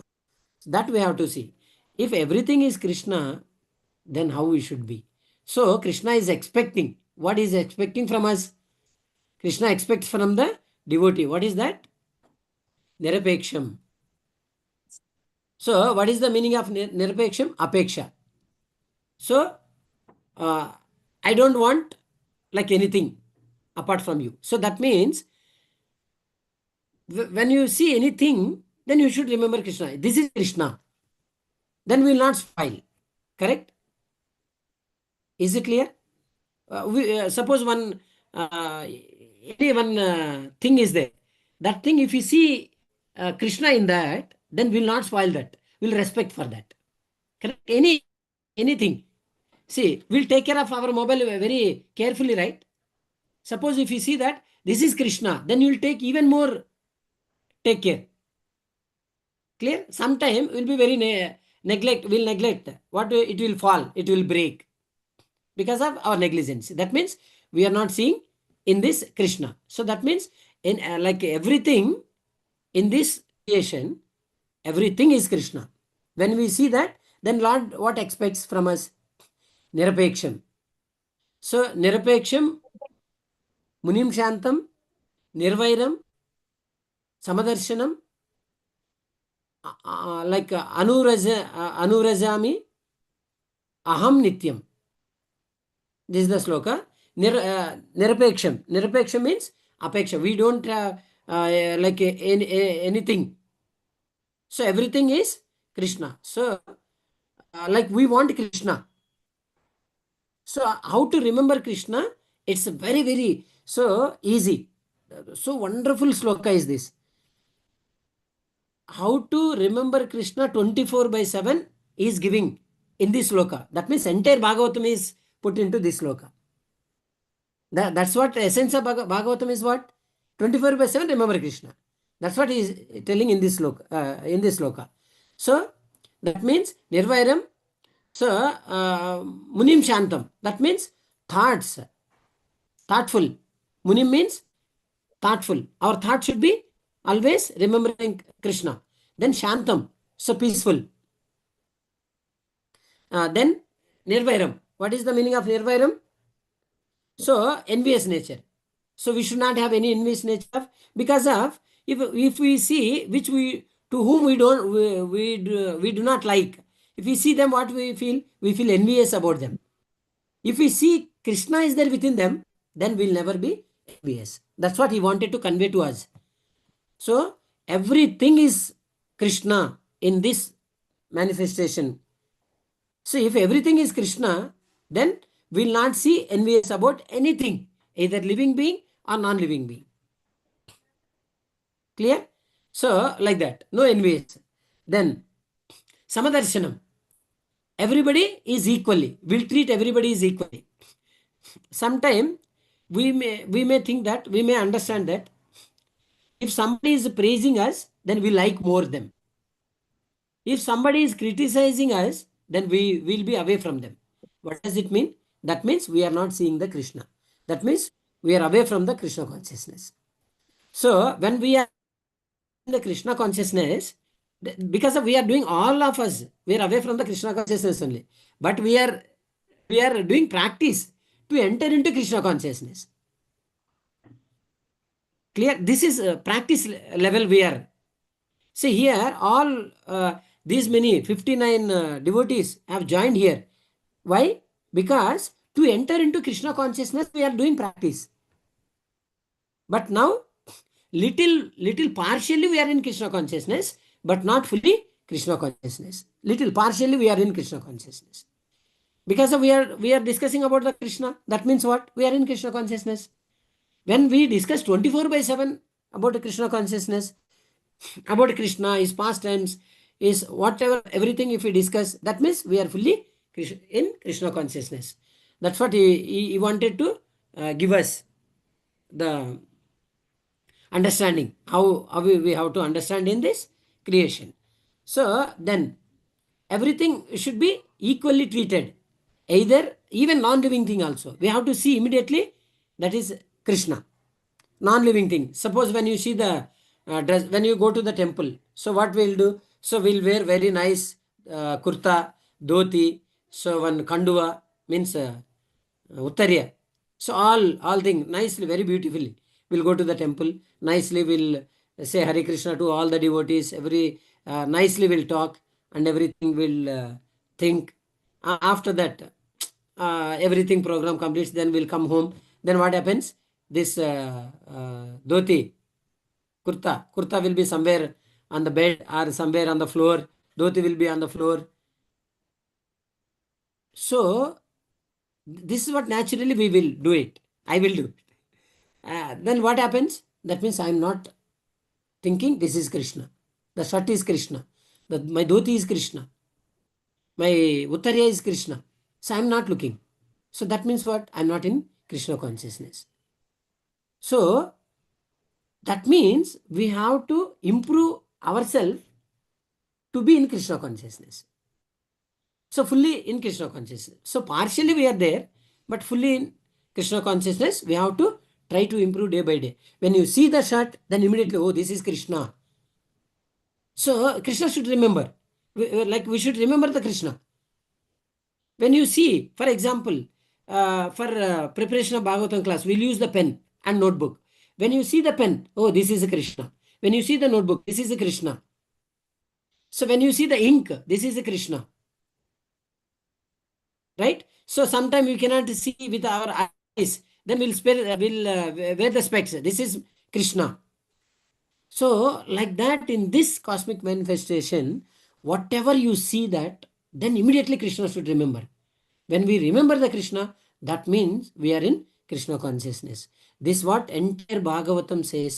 That we have to see. If everything is Krishna, then how we should be. So Krishna is expecting. What is expecting from us? Krishna expects from the devotee. What is that? Nirapeksham. So what is the meaning of Nirapeksham? Apeksha. So I don't want like anything apart from you. So that means when you see anything, then you should remember Krishna. This is Krishna. Then we will not spoil. Correct? Is it clear? Suppose any one thing is there. That thing, if you see Krishna in that, then we will not spoil that. We will respect for that. Correct? Anything. See, we'll take care of our mobile very carefully, right? Suppose if you see that this is Krishna, then you'll take even more take care. Clear? Sometime we'll be very neglect. What it will fall, it will break because of our negligence. That means we are not seeing in this Krishna. So that means in like everything in this creation, everything is Krishna. When we see that, then Lord what expects from us? Nirapeksham. So Nirapeksham, Munim Shantam, Nirvairam, Samadarshanam, Anurajami, Aham Nityam. This is the sloka. Nirapeksham. Nirapeksham means apeksha. We don't anything. So everything is Krishna. So like we want Krishna. So how to remember Krishna? It's very, very so easy. So wonderful sloka is this. How to remember Krishna 24/7 is giving in this sloka. That means entire Bhagavatam is put into this sloka. That's what the essence of Bhagavatam is what? 24/7 remember Krishna. That's what he is telling in this sloka. So that means Nirvairam. So Munim Shantam. That means thoughts. Thoughtful. Munim means thoughtful. Our thought should be always remembering Krishna. Then Shantam. So peaceful. Then Nirvairam. What is the meaning of Nirvairam? So envious nature. So we should not have any envious nature because of if we see which we to whom we don't we do not like. If we see them, what we feel envious about them. If we see Krishna is there within them, then we'll never be envious. That's what he wanted to convey to us. So everything is Krishna in this manifestation. So if everything is Krishna, then we'll not see envious about anything, either living being or non-living being. Clear? So like that, no envious. Then Samadarshanam. Everybody is equally. We'll treat everybody is equally. Sometime we may think that, we may understand that if somebody is praising us, then we like more them. If somebody is criticizing us, then we will be away from them. What does it mean? That means we are not seeing the Krishna. That means we are away from the Krishna consciousness. So when we are in the Krishna consciousness, because we are doing all of us, we are away from the Krishna consciousness only. But we are doing practice to enter into Krishna consciousness. Clear? This is a practice level we are. See here, all these many 59 devotees have joined here. Why? Because to enter into Krishna consciousness, we are doing practice. But now, little partially we are in Krishna consciousness, but not fully Krishna consciousness. Little partially we are in Krishna consciousness. Because we are discussing about the Krishna. That means what? We are in Krishna consciousness. When we discuss 24/7 about the Krishna consciousness, about Krishna, his pastimes, is whatever, everything if we discuss, that means we are fully in Krishna consciousness. That's what he wanted to give us the understanding, how we have to understand in this creation. So then everything should be equally treated, either even non-living thing also. We have to see immediately that is Krishna. Non-living thing. Suppose when you see the dress, when you go to the temple, so what we'll do? So we'll wear very nice kurta, dhoti, so one kanduva means uttariya. So all thing nicely, very beautifully. We'll go to the temple, nicely we'll say Hare Krishna to all the devotees, every nicely we'll talk and everything will think. After that, everything program completes, then we'll come home. Then what happens? This dhoti, kurta will be somewhere on the bed or somewhere on the floor. Dhoti will be on the floor. So this is what naturally we will do it. I will do it. Then what happens? That means I am not thinking this is Krishna. The shirt is Krishna. My dhoti is Krishna. My uttariya is Krishna. So I am not looking. So that means what? I am not in Krishna consciousness. So that means we have to improve ourselves to be in Krishna consciousness. So fully in Krishna consciousness. So partially we are there, but fully in Krishna consciousness, we have to try to improve day by day. When you see the shirt, then immediately, oh, this is Krishna. So Krishna should remember. Like we should remember the Krishna. When you see, for example, for preparation of Bhagavatam class, we'll use the pen and notebook. When you see the pen, oh, this is a Krishna. When you see the notebook, this is a Krishna. So when you see the ink, this is a Krishna. Right? So sometimes we cannot see with our eyes. Then we'll wear the specs. This is Krishna. So like that, in this cosmic manifestation, whatever you see that, then immediately Krishna should remember. When we remember the Krishna, that means we are in Krishna consciousness. This what entire Bhagavatam says.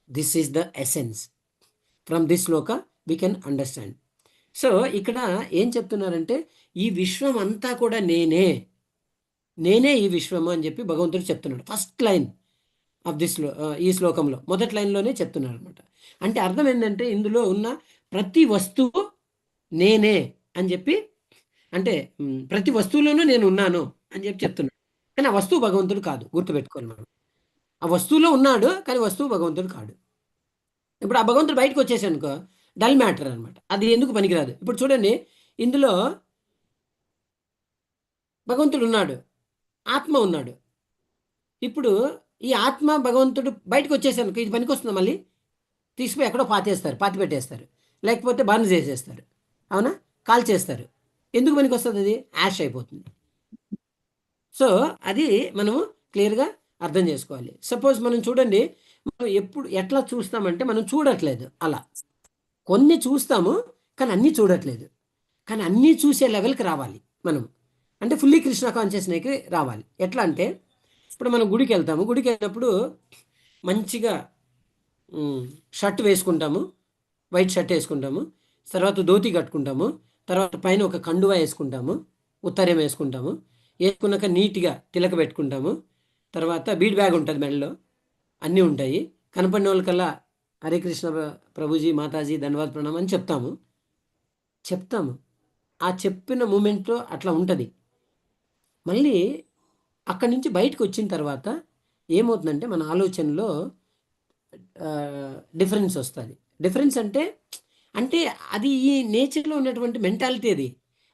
This is the essence. From this sloka we can understand. So ఇక్కడ ఏం చెప్తున్నారంటే, ఈ విశ్వం అంతా కూడా నేనే, నేనే ఈ విశ్వము అని చెప్పి భగవంతుడు చెప్తున్నాడు. ఫస్ట్ లైన్ ఆఫ్ దిస్ ఈ శ్లోకంలో మొదటి లైన్లోనే చెప్తున్నారు అనమాట. అంటే అర్థం ఏంటంటే, ఇందులో ఉన్న ప్రతి వస్తువు నేనే అని చెప్పి, అంటే ప్రతి వస్తువులోనూ నేను ఉన్నాను అని చెప్పి చెప్తున్నాడు. కానీ ఆ వస్తువు భగవంతుడు కాదు, గుర్తుపెట్టుకోవాలి మనం. ఆ వస్తువులో ఉన్నాడు, కానీ వస్తువు భగవంతుడు కాడు. ఇప్పుడు ఆ భగవంతుడు బయటకు వచ్చేసాడు అనుకో, డల్ మ్యాటర్ అనమాట. అది ఎందుకు పనికిరాదు. ఇప్పుడు చూడండి, ఇందులో భగవంతుడు ఉన్నాడు, ఆత్మ ఉన్నాడు. ఇప్పుడు ఈ ఆత్మ భగవంతుడు బయటకు వచ్చేసాను, ఇది పనికి వస్తుంది. మళ్ళీ తీసుకుపోయి ఎక్కడో పాతి పెట్టేస్తారు, లేకపోతే బర్న్ చేసేస్తారు, అవునా, కాల్ చేస్తారు. ఎందుకు పనికి వస్తుంది? అది యాష్ అయిపోతుంది. సో అది మనము క్లియర్గా అర్థం చేసుకోవాలి. సపోజ్ మనం చూడండి, మనం ఎప్పుడు ఎట్లా చూస్తామంటే, మనం చూడట్లేదు. అలా కొన్ని చూస్తాము, కానీ అన్నీ చూడట్లేదు. కానీ అన్నీ చూసే లెవెల్కి రావాలి మనం. అంటే ఫుల్లీ కృష్ణ కాన్షియస్నెస్కి రావాలి. ఎట్లా అంటే, ఇప్పుడు మనం గుడికి వెళ్తాము. గుడికి వెళ్ళినప్పుడు మంచిగా షర్ట్ వేసుకుంటాము, వైట్ షర్ట్ వేసుకుంటాము, తర్వాత ధోతి కట్టుకుంటాము, తర్వాత పైన ఒక కండువా వేసుకుంటాము, ఉత్తరం వేసుకుంటాము, వేసుకున్నాక నీట్గా తిలక పెట్టుకుంటాము, తర్వాత బీడ్ బ్యాగ్ ఉంటుంది మెడలో, అన్నీ ఉంటాయి. కనపడిన వాళ్ళకల్లా హరే కృష్ణ ప్రభుజీ, మాతాజీ, ధన్యవాద్, ప్రణామం అని చెప్తాము. ఆ చెప్పిన మూమెంట్లో అట్లా ఉంటుంది. మళ్ళీ అక్కడి నుంచి బయటకు వచ్చిన తర్వాత ఏమవుతుందంటే, మన ఆలోచనలో డిఫరెన్స్ వస్తుంది. డిఫరెన్స్ అంటే అది ఈ నేచర్లో ఉన్నటువంటి మెంటాలిటీ. అది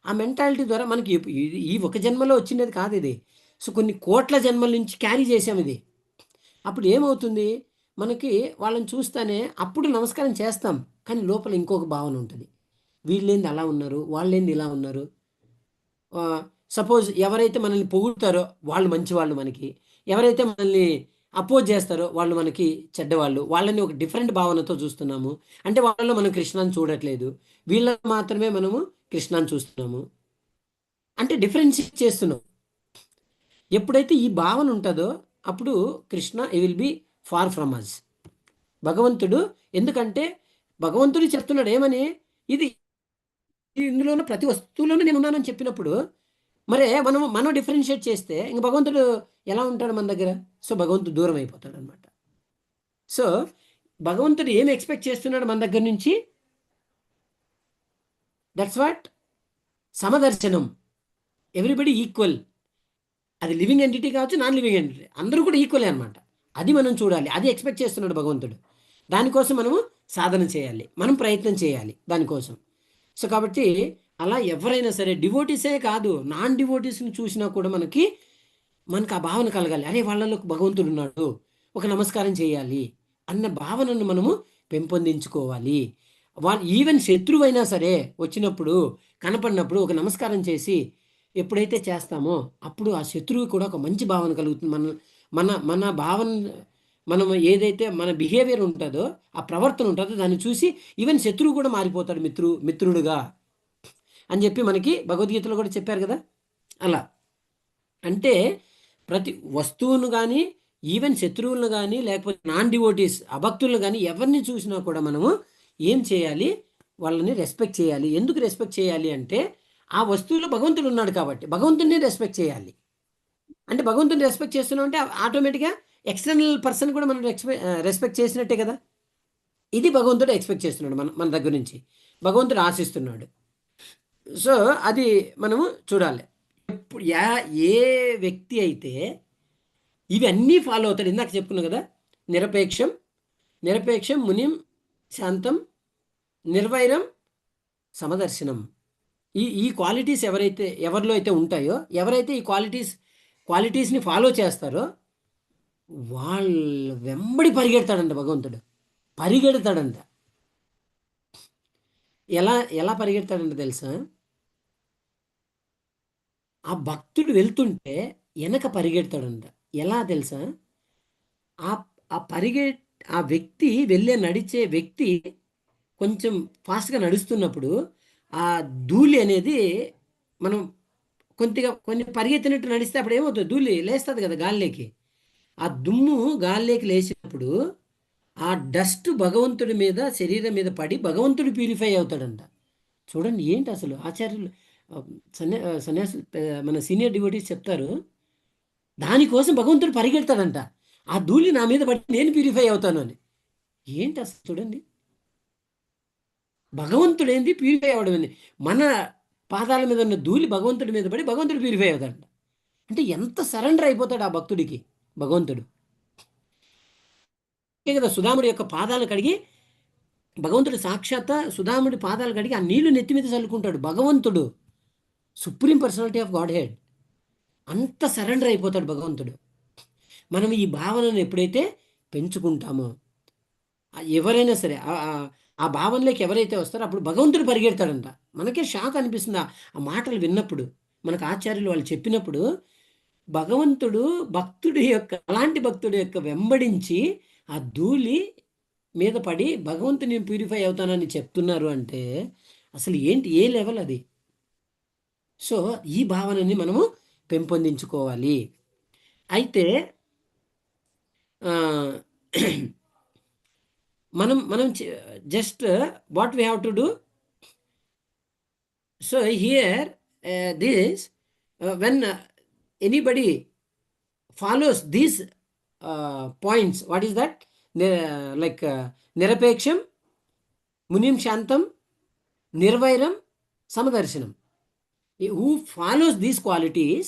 ఆ మెంటాలిటీ ద్వారా మనకి ఈ ఒక జన్మలో వచ్చినది కాదు ఇది. సో కొన్ని కోట్ల జన్మల నుంచి క్యారీ చేసాం ఇది. అప్పుడు ఏమవుతుంది, మనకి వాళ్ళని చూస్తేనే అప్పుడు నమస్కారం చేస్తాం, కానీ లోపల ఇంకొక భావన ఉంటుంది. వీళ్ళేంది అలా ఉన్నారు, వాళ్ళేంది ఇలా ఉన్నారు. సపోజ్ ఎవరైతే మనల్ని పొగుడుతారో వాళ్ళు మంచివాళ్ళు మనకి, ఎవరైతే మనల్ని అపోజ్ చేస్తారో వాళ్ళు మనకి చెడ్డవాళ్ళు. వాళ్ళని ఒక డిఫరెంట్ భావనతో చూస్తున్నాము. అంటే వాళ్ళలో మనం కృష్ణాన్ని చూడట్లేదు, వీళ్ళలో మాత్రమే మనము కృష్ణాన్ని చూస్తున్నాము. అంటే డిఫరెన్షియేట్ చేస్తున్నాం. ఎప్పుడైతే ఈ భావన ఉంటుందో అప్పుడు Krishna will be far from us. భగవంతుడు, ఎందుకంటే భగవంతుడు చెప్తున్నాడు ఏమని, ఇది ఇందులో ఉన్న ప్రతి వస్తువులోనూ నేను ఉన్నానని చెప్పినప్పుడు, మరే మనం డిఫరెన్షియేట్ చేస్తే ఇంక భగవంతుడు ఎలా ఉంటాడు మన దగ్గర? సో భగవంతుడు దూరం అయిపోతాడు అనమాట. సో భగవంతుడు ఏమి ఎక్స్పెక్ట్ చేస్తున్నాడు మన దగ్గర నుంచి? దట్స్ వాట్ సమదర్శనం. Everybody equal. అది లివింగ్ ఎంటిటీ కావచ్చు, నాన్ లివింగ్ ఎంటిటీ, అందరూ కూడా ఈక్వలే అనమాట. అది మనం చూడాలి, అది ఎక్స్పెక్ట్ చేస్తున్నాడు భగవంతుడు. దానికోసం మనము సాధన చేయాలి, మనం ప్రయత్నం చేయాలి దానికోసం. సో కాబట్టి అలా ఎవరైనా సరే, డివోటీసే కాదు, నాన్ డివోటీస్ని చూసినా కూడా మనకి ఆ భావన కలగాలి. అరే వాళ్ళలో భగవంతుడు ఉన్నాడు, ఒక నమస్కారం చేయాలి అన్న భావనను మనము పెంపొందించుకోవాలి. ఈవెన్ శత్రువైనా సరే వచ్చినప్పుడు, కనపడినప్పుడు ఒక నమస్కారం చేసి ఎప్పుడైతే చేస్తామో అప్పుడు ఆ శత్రువు కూడా ఒక మంచి భావన కలుగుతుంది. మన భావన, మనం ఏదైతే మన బిహేవియర్ ఉంటుందో, ఆ ప్రవర్తన ఉంటుందో, దాన్ని చూసి ఈవెన్ శత్రువు కూడా మారిపోతాడు మిత్రుడుగా అని చెప్పి మనకి భగవద్గీతలో కూడా చెప్పారు కదా. అలా అంటే ప్రతి వస్తువును కానీ, ఈవెన్ శత్రువులను కానీ, లేకపోతే నాన్ డివోటీస్ అభక్తులను కానీ ఎవరిని చూసినా కూడా మనము ఏం చేయాలి? వాళ్ళని రెస్పెక్ట్ చేయాలి. ఎందుకు రెస్పెక్ట్ చేయాలి అంటే, ఆ వస్తువులో భగవంతుడు ఉన్నాడు కాబట్టి భగవంతుడిని రెస్పెక్ట్ చేయాలి. అంటే భగవంతుని రెస్పెక్ట్ చేస్తున్నాం అంటే ఆటోమేటిక్గా ఎక్స్టర్నల్ పర్సన్ కూడా మనం రెస్పెక్ట్ చేసినట్టే కదా. ఇది భగవంతుడు ఎక్స్పెక్ట్ చేస్తున్నాడు మన దగ్గర నుంచి, భగవంతుడు ఆశిస్తున్నాడు. సో అది మనము చూడాలి. ఇప్పుడు ఏ వ్యక్తి అయితే ఇవన్నీ ఫాలో అవుతాడు, ఇందాక చెప్పుకున్నాం కదా, నిరపేక్షం మునిం శాంతం నిర్వైరం, సమదర్శనం. ఈ క్వాలిటీస్ ఎవరిలో అయితే ఉంటాయో, ఎవరైతే ఈ క్వాలిటీస్ని ఫాలో చేస్తారో వాళ్ళ వెంబడి పరిగెడతాడంట భగవంతుడు. పరిగెడతాడంట. ఎలా ఎలా పరిగెడతాడంట తెలుసా? ఆ భక్తుడు వెళ్తుంటే వెనక పరిగెడతాడంట. ఎలా తెలుసా? ఆ ఆ పరిగె ఆ వ్యక్తి నడిచే వ్యక్తి కొంచెం ఫాస్ట్గా నడుస్తున్నప్పుడు ఆ ధూళి అనేది మనం కొన్ని పరిగెత్తినట్టు నడిస్తే అప్పుడు ఏమవుతుంది? ధూళి లేస్తుంది కదా గాల్లోకి. ఆ దుమ్ము గాల్లోకి లేచినప్పుడు ఆ డస్ట్ భగవంతుడి మీద, శరీరం మీద పడి భగవంతుడు ప్యూరిఫై అవుతాడంట. చూడండి ఏంటి అసలు ఆచార్యులు, సన్యాసులు, మన సీనియర్ డివోటీస్ చెప్తారు, దానికోసం భగవంతుడు పరిగెడతాడంట. ఆ ధూళి నా మీద పడి నేను ప్యూరిఫై అవుతాను అని. ఏంటి అసలు చూడండి, భగవంతుడు ఏంది, ప్యూరిఫై అవ్వడం ఏంది? మన పాదాల మీద ఉన్న ధూళి భగవంతుడి మీద పడి భగవంతుడు ప్యూరిఫై అవుతాడంట. అంటే ఎంత సరెండర్ అయిపోతాడు ఆ భక్తుడికి భగవంతుడు. అంతే కదా, సుధాముడి యొక్క పాదాలు కడిగి భగవంతుడు సాక్షాత్ సుధాముడి పాదాలు కడిగి ఆ నీళ్లు నెత్తి మీద చల్లుకుంటాడు భగవంతుడు, supreme personality of God head. అంత సరెండర్ అయిపోతాడు భగవంతుడు. మనం ఈ భావనను ఎప్పుడైతే పెంచుకుంటామో, ఎవరైనా సరే ఆ భావనలోకి ఎవరైతే వస్తారో అప్పుడు భగవంతుడు పరిగెడతాడంట. మనకే షాక్ అనిపిస్తుంది ఆ మాటలు విన్నప్పుడు. మనకు ఆచార్యులు వాళ్ళు చెప్పినప్పుడు భగవంతుడు అలాంటి భక్తుడి యొక్క వెంబడించి ఆ ధూళి మీద పడి భగవంతుని ప్యూరిఫై అవుతానని చెప్తున్నారు అంటే అసలు ఏంటి, ఏ లెవెల్ అది? సో ఈ భావనని మనము పెంపొందించుకోవాలి. అయితే మనం just what we have to do. So here this when anybody follows these points, what is that? Like nirapeksham, munim shantam, nirvairam, samadarshanam. Who follows these qualities,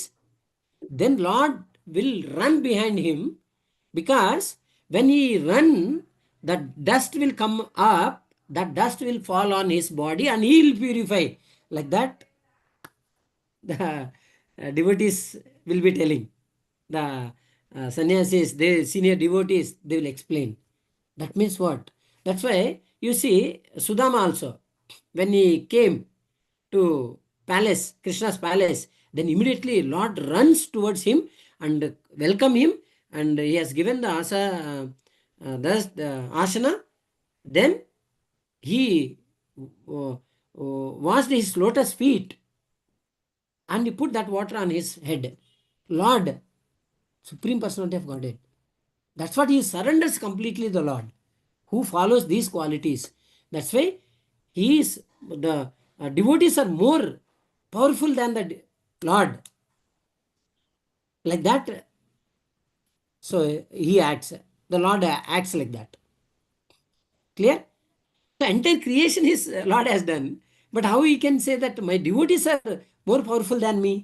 then Lord will run behind him, because when he run, the dust will come up, that dust will fall on his body and he will purify. Like that the devotees will be telling. The sannyasis, the senior devotees, they will explain. That means what? That's why you see Sudama also, when he came to palace, Krishna's palace, then immediately Lord runs towards him and welcome him, and he has given the asana. Then he washed his lotus feet and he put that water on his head. Lord, supreme personality of Godhead. That's what he surrenders completely the Lord, who follows these qualities. That's why the devotees are more powerful than the Lord. Like that. So he acts. The Lord acts like that. Clear? The entire creation his Lord has done. But how he can say that my devotees are more powerful than me?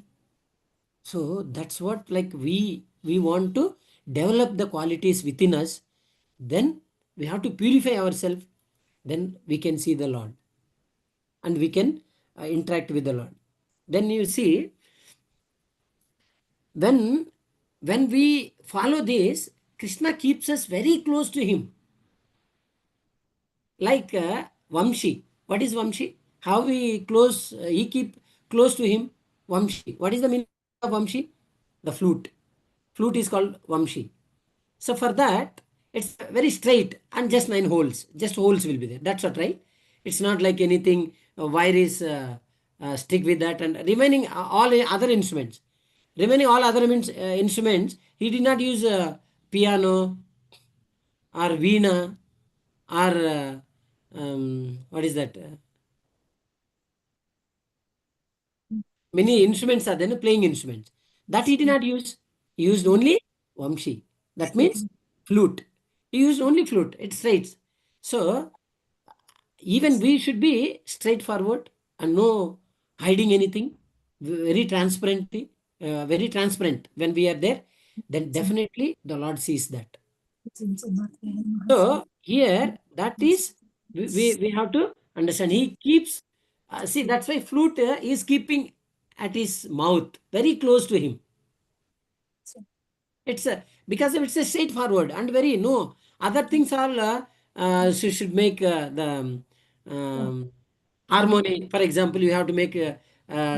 So that's what, like, we want to develop the qualities within us. Then we have to purify ourselves. Then we can see the Lord and we can interact with the Lord. Then you see, when we follow this, Krishna keeps us very close to him. Like Vamshi. What is Vamshi? How we close, he keep close to him? Vamshi. What is the meaning of Vamshi? The flute. Flute is called Vamshi. So for that, it's very straight and just 9 holes. Just holes will be there. That's what, right? It's not like anything, wire is stick with that, and remaining all other instruments. Remaining all other instruments, he did not use piano or veena or what is that? Many instruments are there, playing instruments. That he did not use. He used only Vamshi. That means flute. He used only flute. It's straight. So even we should be straightforward and no hiding anything. Very transparently, very transparent when we are there. Then definitely the Lord sees that. So here, that is, we have to Understand? He keeps, see, that's why flute is keeping at his mouth, very close to him. It's a, because it's a straightforward and very, no, other things are, should make harmony. For example, you have to make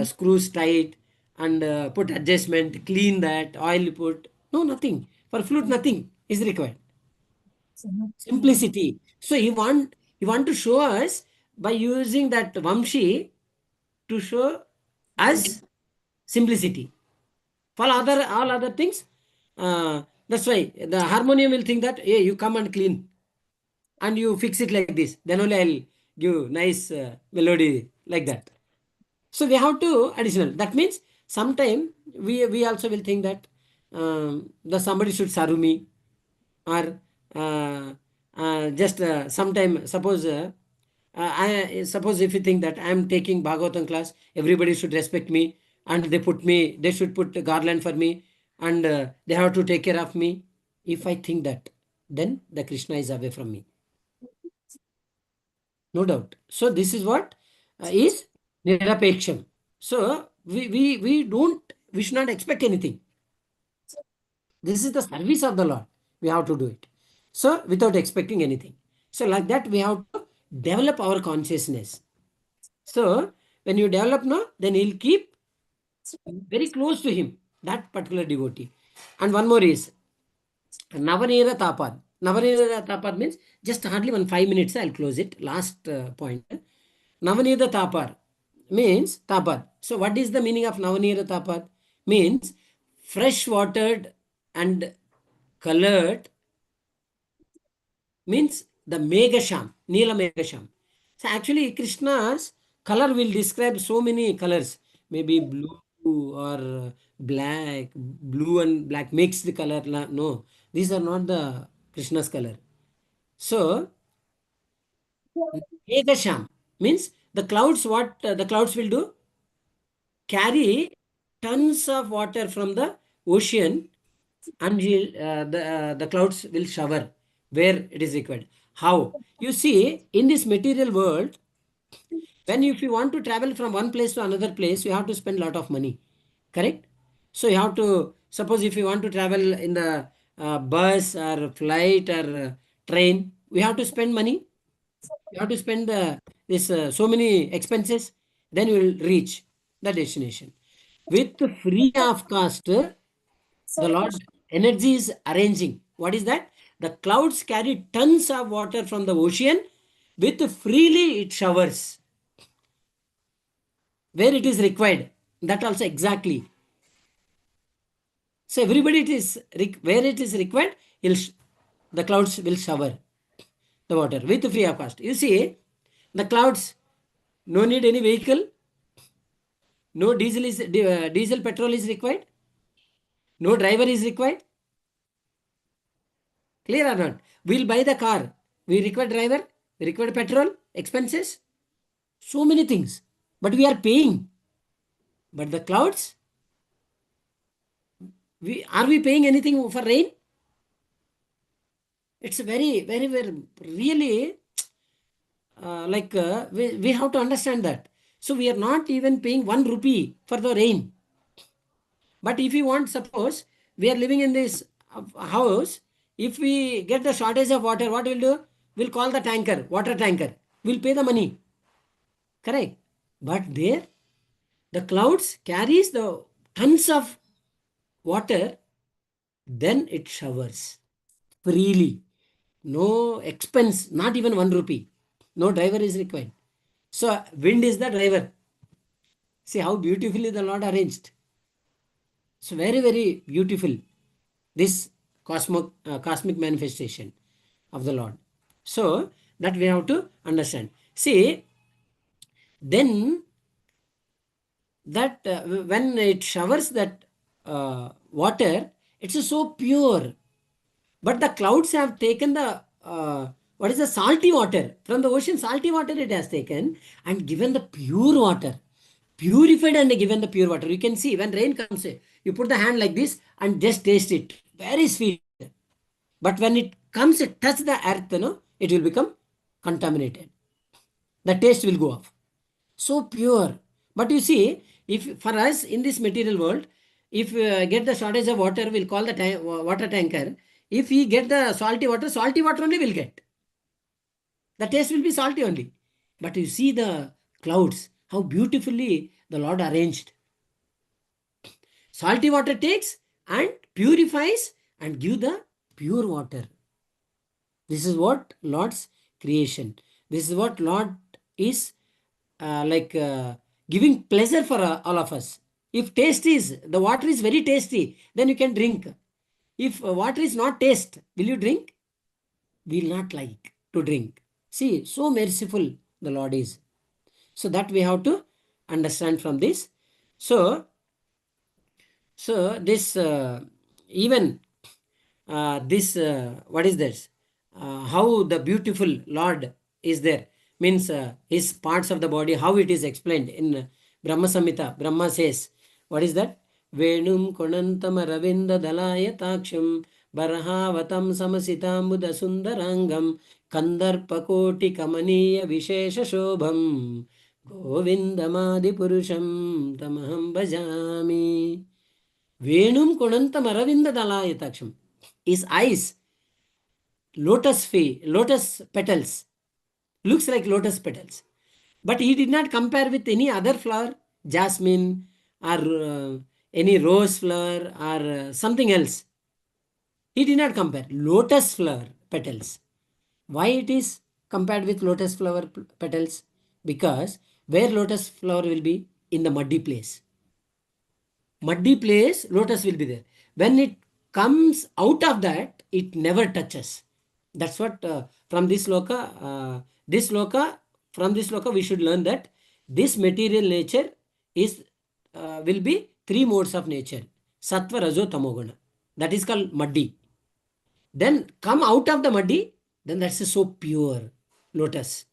screws tight and put adjustment, clean that, oil put. No, nothing. For flute, nothing is required. Simplicity. So he want to show us by using that Vamshi to show us simplicity. For all other things, that's why the harmonium will think that, hey, you come and clean and you fix it like this. Then only I'll give nice melody like that. So we have to additional. That means sometime we also will think that the somebody should serve me, or just sometime suppose I suppose if you think that I am taking Bhagavatam class, everybody should respect me and they should put a garland for me and they have to take care of me. If I think that, then the Krishna is away from me. No doubt. So this is what is nirapeksham. So we should not expect anything. This is the service of the Lord. We have to do it. So without expecting anything. So like that we have to develop our consciousness. So when you develop now, then he'll keep very close to him, that particular devotee. And one more is Navanera Tapad. Navanera Tapad means just hardly 5 minutes. I'll close it. Last point. Navanera Tapad means Tapad. So what is the meaning of Navanera Tapad? Means fresh watered and colored, means the Megasham, Neela Megasham. So actually Krishna's color will describe so many colors, maybe blue or black, blue and black mixed color. No, these are not the Krishna's color. So Megasham means the clouds, what the clouds will do? Carry tons of water from the ocean and the clouds will shower where it is required. How? You see, in this material world, when if you want to travel from one place to another place, you have to spend a lot of money. Correct? So you have to, suppose if you want to travel in the bus or flight or train, we have to spend money. You have to spend this so many expenses. Then you will reach the destination. With free of cost, the Lord energy is arranging. What is that? The clouds carry tons of water from the ocean. With freely it showers where it is required. That also exactly. So everybody it is where it is required, the clouds will shower the water with free of cost. You see, the clouds no need any vehicle, no diesel petrol is required, no driver is required. Clear or not? We'll buy the car. We require driver, we require petrol, expenses, so many things. But we are paying. But the clouds, are we paying anything for rain? It's very, very, very, really, we have to understand that. So we are not even paying 1 rupee for the rain. But if you want, suppose we are living in this house, if we get the shortage of water, what we'll do? We'll call the tanker, water tanker. We'll pay the money. Correct. But there, the clouds carries the tons of water, then it showers freely. No expense, not even 1 rupee. No driver is required. So wind is the driver. See how beautifully the Lord arranged. So very, very beautiful. This cosmic manifestation of the Lord. So that we have to understand. See, then that when it showers that water, it's so pure. But the clouds have taken the what is the salty water from the ocean? Salty water it has taken and given the pure water, purified and given the pure water. You can see when rain comes, you put the hand like this and just taste it. Very sweet. But when it comes, it touch the earth, it will become contaminated. the taste will go off. So pure. But you see, if for us in this material world, if get the shortage of water, we'll call the water tanker. If we get the salty water only we'll get. The taste will be salty only. But you see the clouds, how beautifully the Lord arranged. Salty water takes and purifies and give the pure water. This is what Lord's creation. This is what Lord is giving pleasure for all of us. If the water is very tasty, then you can drink. If water is not taste, will you drink? Will not like to drink. See, so merciful the Lord is. So that we have to understand from this. So this even this what is this? How the beautiful Lord is there, means his parts of the body, how it is explained in Brahma Samhita. Brahma says, what is that? Venum konantam ravinda dalaya taksham barhavatam samasitambuda sundarangam kandarpakoti kamaniya vishesha shobham govindamadi purusham tamaham bhajami. Venum konantam aravinda dalaya taksham. His eyes, lotus petals, looks like lotus petals. But he did not compare with any other flower, jasmine or any rose flower or something else. He did not compare. Lotus flower petals. Why it is compared with lotus flower petals? Because where lotus flower will be? In the muddy place. Muddy place, lotus will be there. When it comes out of that, it never touches. That's what from this sloka, we should learn that this material nature is will be three modes of nature: sattva, rajo, tamoguna. That is called muddy. Then come out of the muddy, then that's so pure lotus.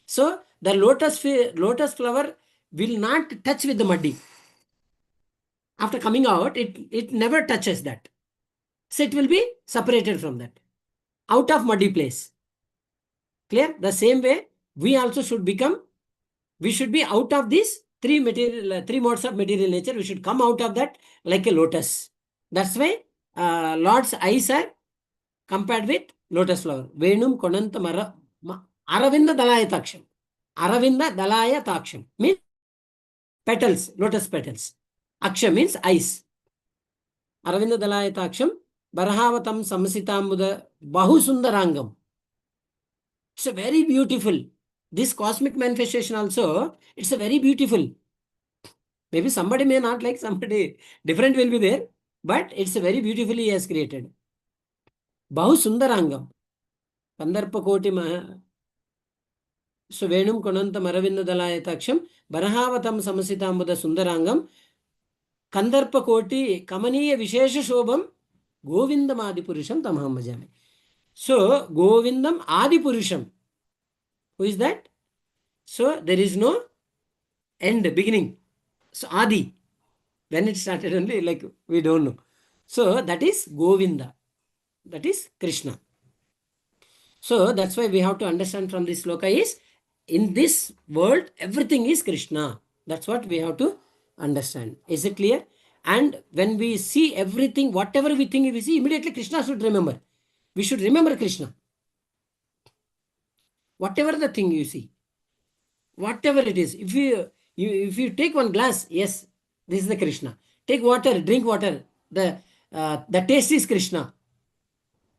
So the lotus flower will not touch with the muddy. After coming out, it never touches that. So it will be separated from that, out of muddy place. Clear? The same way, we also should become, we should be out of these three modes of material nature. We should come out of that like a lotus. That's why Lord's eyes are compared with lotus flower. Venum konanta aravinda dalaya taksham. Aravinda dalaya taksham means petals, lotus petals. Aksha means eyes. Aravinda dalaya taksham barhavatam samasitambuda bahu sundarangam. It's a very beautiful. This cosmic manifestation also, it's a very beautiful. Maybe somebody may not like, somebody different will be there, but it's a very beautifully he has created. Bahu sundarangam. Kandarpa koti maha. So venum konantam aravinda dalaya taksham barhavatam samasitambuda sundarangam kandarpa koti kamaniya vishesha shobham govindam adipurusham tamaham bhajami. So govindam adipurusham. Who is that? So there is no end, beginning. So Adi, when it started only, like we don't know. So that is Govinda. That is Krishna. So that's why we have to understand from this sloka is, in this world, everything is Krishna. That's what we have to understand. Is it clear? And when we see everything, whatever we think we see, immediately Krishna should remember. We should remember Krishna. Whatever the thing you see, whatever it is, if you take one glass, yes, this is the Krishna. Take water, drink water, the taste is Krishna.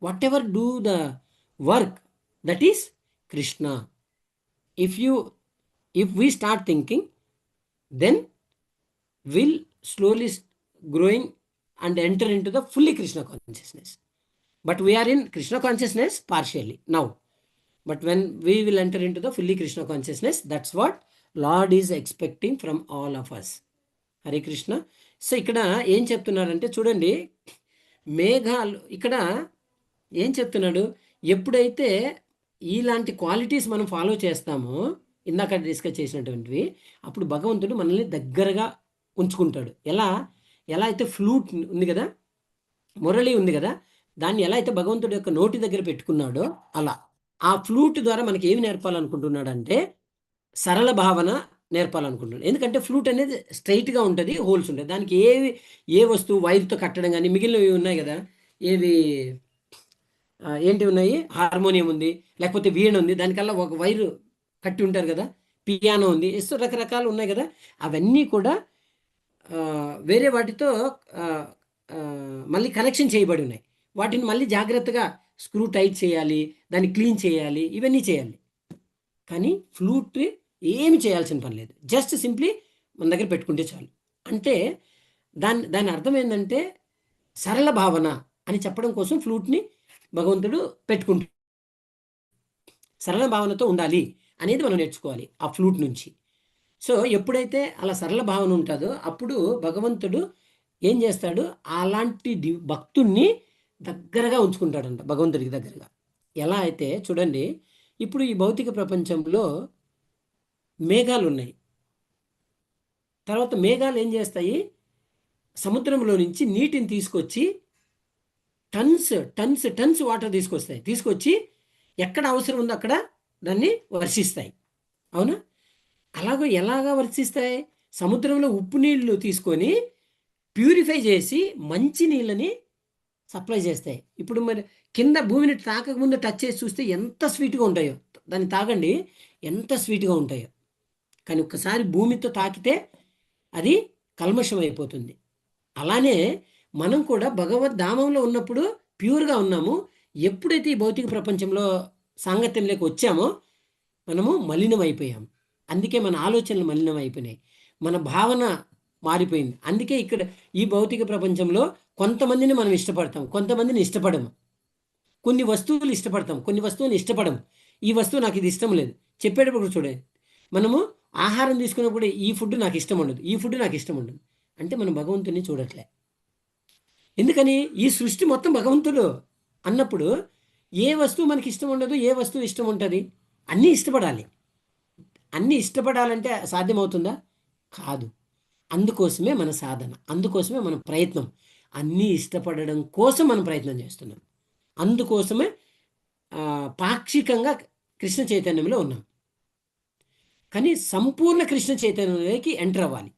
Whatever do the work, that is Krishna. If we start thinking, then we'll slowly growing and enter into the fully Krishna consciousness. But we are in Krishna consciousness partially now. But when we will enter into the fully Krishna consciousness, that's what Lord is expecting from all of us. Hare Krishna. So ikkada ఏం చెప్తున్నారంటే చూడండి, మేఘాలు ఇక్కడ ఏం చెప్తున్నాడు, ఎప్పుడైతే ఇలాంటి qualities మనం ఫాలో చేస్తామో, ఇందాక డిస్కస్ చేసినటువంటివి, అప్పుడు భగవంతుడు మనల్ని దగ్గరగా ఉంచుకుంటాడు. ఎలా అయితే ఫ్లూట్ ఉంది కదా, మురళి ఉంది కదా, దాన్ని ఎలా అయితే భగవంతుడి యొక్క నోటి దగ్గర పెట్టుకున్నాడో అలా ఆ ఫ్లూట్ ద్వారా మనకి ఏమి నేర్పాలనుకుంటున్నాడంటే సరళ భావన నేర్పాలనుకుంటున్నాడు. ఎందుకంటే ఫ్లూట్ అనేది స్ట్రైట్గా ఉంటుంది, హోల్స్ ఉంటాయి. దానికి ఏ వస్తువు వైర్తో కట్టడం కానీ మిగిలినవి ఉన్నాయి కదా, ఏవి ఏంటి ఉన్నాయి, హార్మోనియం ఉంది, లేకపోతే వీణ ఉంది, దానికల్లా ఒక వైరు కట్టి ఉంటారు కదా, పియానో ఉంది, ఇస్తూ రకరకాలు ఉన్నాయి కదా, అవన్నీ కూడా వేరే వాటితో ఆ, ఆ, మళ్ళీ కనెక్షన్ చేయబడి ఉన్నాయి. వాటిని మళ్ళీ జాగ్రత్తగా స్క్రూ టైట్ చేయాలి, దాన్ని క్లీన్ చేయాలి, ఇవన్నీ చేయాలి. కానీ ఫ్లూట్ ఏమి చేయాల్సిన పని లేదు, జస్ట్ సింప్లీ మన దగ్గర పెట్టుకుంటే చాలు. అంటే దాని అర్థం ఏంటంటే సరళ భావన అని చెప్పడం కోసం ఫ్లూట్ని భగవంతుడు పెట్టుకుంటాడు. సరళ భావనతో ఉండాలి అనేది మనం నేర్చుకోవాలి ఆ ఫ్లూట్ నుంచి. సో ఎప్పుడైతే అలా సరళ భావన ఉంటుందో అప్పుడు భగవంతుడు ఏం చేస్తాడు, అలాంటి భక్తుణ్ణి దగ్గరగా ఉంచుకుంటాడంట, భగవంతుడికి దగ్గరగా. ఎలా అయితే చూడండి, ఇప్పుడు ఈ భౌతిక ప్రపంచంలో మేఘాలు ఉన్నాయి. తర్వాత మేఘాలు ఏం చేస్తాయి, సముద్రంలో నుంచి నీటిని తీసుకొచ్చి టన్స్ టన్స్ టన్స్ వాటర్ తీసుకొచ్చి ఎక్కడ అవసరం ఉందో అక్కడ దాన్ని వర్షిస్తాయి. అవునా? ఎలాగా వర్షిస్తాయి? సముద్రంలో ఉప్పు నీళ్లు తీసుకొని ప్యూరిఫై చేసి మంచి నీళ్ళని సప్లై చేస్తాయి. ఇప్పుడు మరి కింద భూమిని తాకముందు టచ్ చేసి చూస్తే ఎంత స్వీట్గా ఉంటాయో, దాన్ని తాగండి, ఎంత స్వీట్గా ఉంటాయో. కానీ ఒక్కసారి భూమితో తాకితే అది కల్మషం అయిపోతుంది. అలానే మనం కూడా భగవద్ధామంలో ఉన్నప్పుడు ప్యూర్గా ఉన్నాము. ఎప్పుడైతే ఈ భౌతిక ప్రపంచంలో సాంగత్యంలోకి వచ్చామో మనము మలినం అయిపోయాము. అందుకే మన ఆలోచనలు మలినం అయిపోయినాయి, మన భావన మారిపోయింది. అందుకే ఇక్కడ ఈ భౌతిక ప్రపంచంలో కొంతమందిని మనం ఇష్టపడతాం, కొంతమందిని ఇష్టపడము. కొన్ని వస్తువులు ఇష్టపడతాం, కొన్ని వస్తువులు ఇష్టపడము. ఈ వస్తువు నాకు ఇది ఇష్టం లేదు చెప్పేటప్పుడు చూడండి, మనము ఆహారం తీసుకున్నప్పుడు ఈ ఫుడ్ నాకు ఇష్టం ఉండదు, ఈ ఫుడ్ నాకు ఇష్టం ఉండదు అంటే మనం భగవంతుని చూడట్లే. ఎందుకని? ఈ సృష్టి మొత్తం భగవంతుడు అన్నప్పుడు ఏ వస్తువు మనకి ఇష్టం ఉండదు, ఏ వస్తువు ఇష్టం ఉంటుంది? అన్నీ ఇష్టపడాలి. అన్నీ ఇష్టపడాలంటే సాధ్యమవుతుందా? కాదు. అందుకోసమే మన సాధన, అందుకోసమే మన ప్రయత్నం. అన్నీ ఇష్టపడడం కోసం మనం ప్రయత్నం చేస్తున్నాం. అందుకోసమే పాక్షికంగా కృష్ణ చైతన్యంలో ఉన్నాం. కానీ సంపూర్ణ కృష్ణ చైతన్యంలోకి ఎంటర్ అవ్వాలి.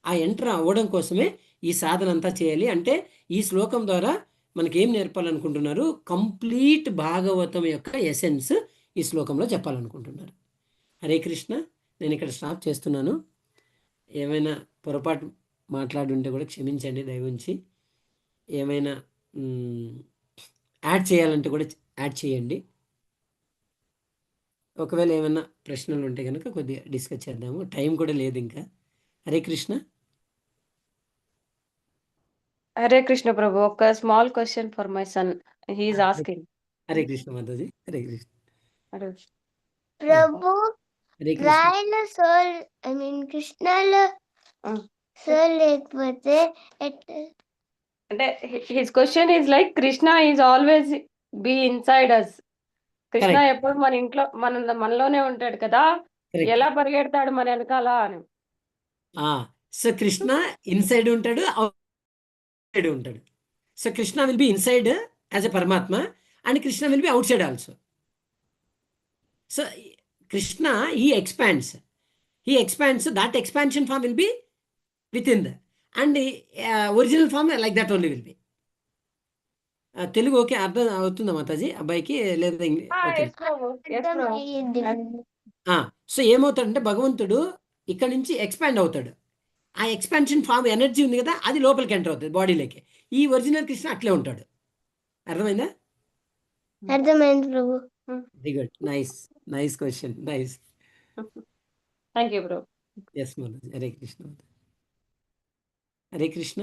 ఆ ఎంటర్ అవ్వడం కోసమే ఈ సాధన అంతా చేయాలి. అంటే ఈ శ్లోకం ద్వారా మనకేం నేర్పాలనుకుంటున్నారు? కంప్లీట్ భాగవతం యొక్క ఎసెన్స్ ఈ శ్లోకంలో చెప్పాలనుకుంటున్నారు. హరే కృష్ణ. నేను ఇక్కడ స్టాప్ చేస్తున్నాను. ఏమైనా పొరపాటు మాట్లాడుంటే కూడా క్షమించండి దయవుంచి. ఏమైనా యాడ్ చేయాలంటే కూడా యాడ్ చేయండి. ఒకవేళ ఏమైనా ప్రశ్నలు ఉంటే కనుక కొద్దిగా డిస్కస్ చేద్దాము, టైం కూడా లేదు ఇంకా. హరే కృష్ణ. హరే కృష్ణ ప్రభు, ఒక small question for my son, he is asking. Hare Krishna Mataji. Hare Krishna. Prabhu, Hare Krishna. రాయల సోల్ కృష్ణలో సోల్ లేకపోతే అంటే his question is like, Krishna is always be inside us. Krishna Correct. ఎప్పుడు మన ఇంట్లో మనలోనే ఉంటాడు కదా, Correct. ఎలా పరిగెడతాడు మన వెనకాల అని. సో కృష్ణ ఇన్సైడ్ ఉంటాడు, అవుట్ ఉంటాడు. So Krishna will be inside as a Paramatma and Krishna will be outside also. So Krishna he expands, that expansion form will be within the, and original form like that only will be. Telugu okay అర్థం అవుతుందా మాతాజీ అబ్బాయికి? లేదా okay. So ఏమవుతాడంటే భగవంతుడు ఇక్కడ నుంచి expand అవుతాడు. ఆ expansion form energy ఉంది కదా, అది లోపలికి ఎంటర్ అవుతుంది బాడీలోకి. ఈ ఒరిజినల్ కృష్ణ అట్లే ఉంటాడు. అర్థమైందా? అర్థమైంది ప్రభు. Very good. Nice question. Nice. Thank you bro. Yes Mataji. Hare Krishna. Hare Krishna.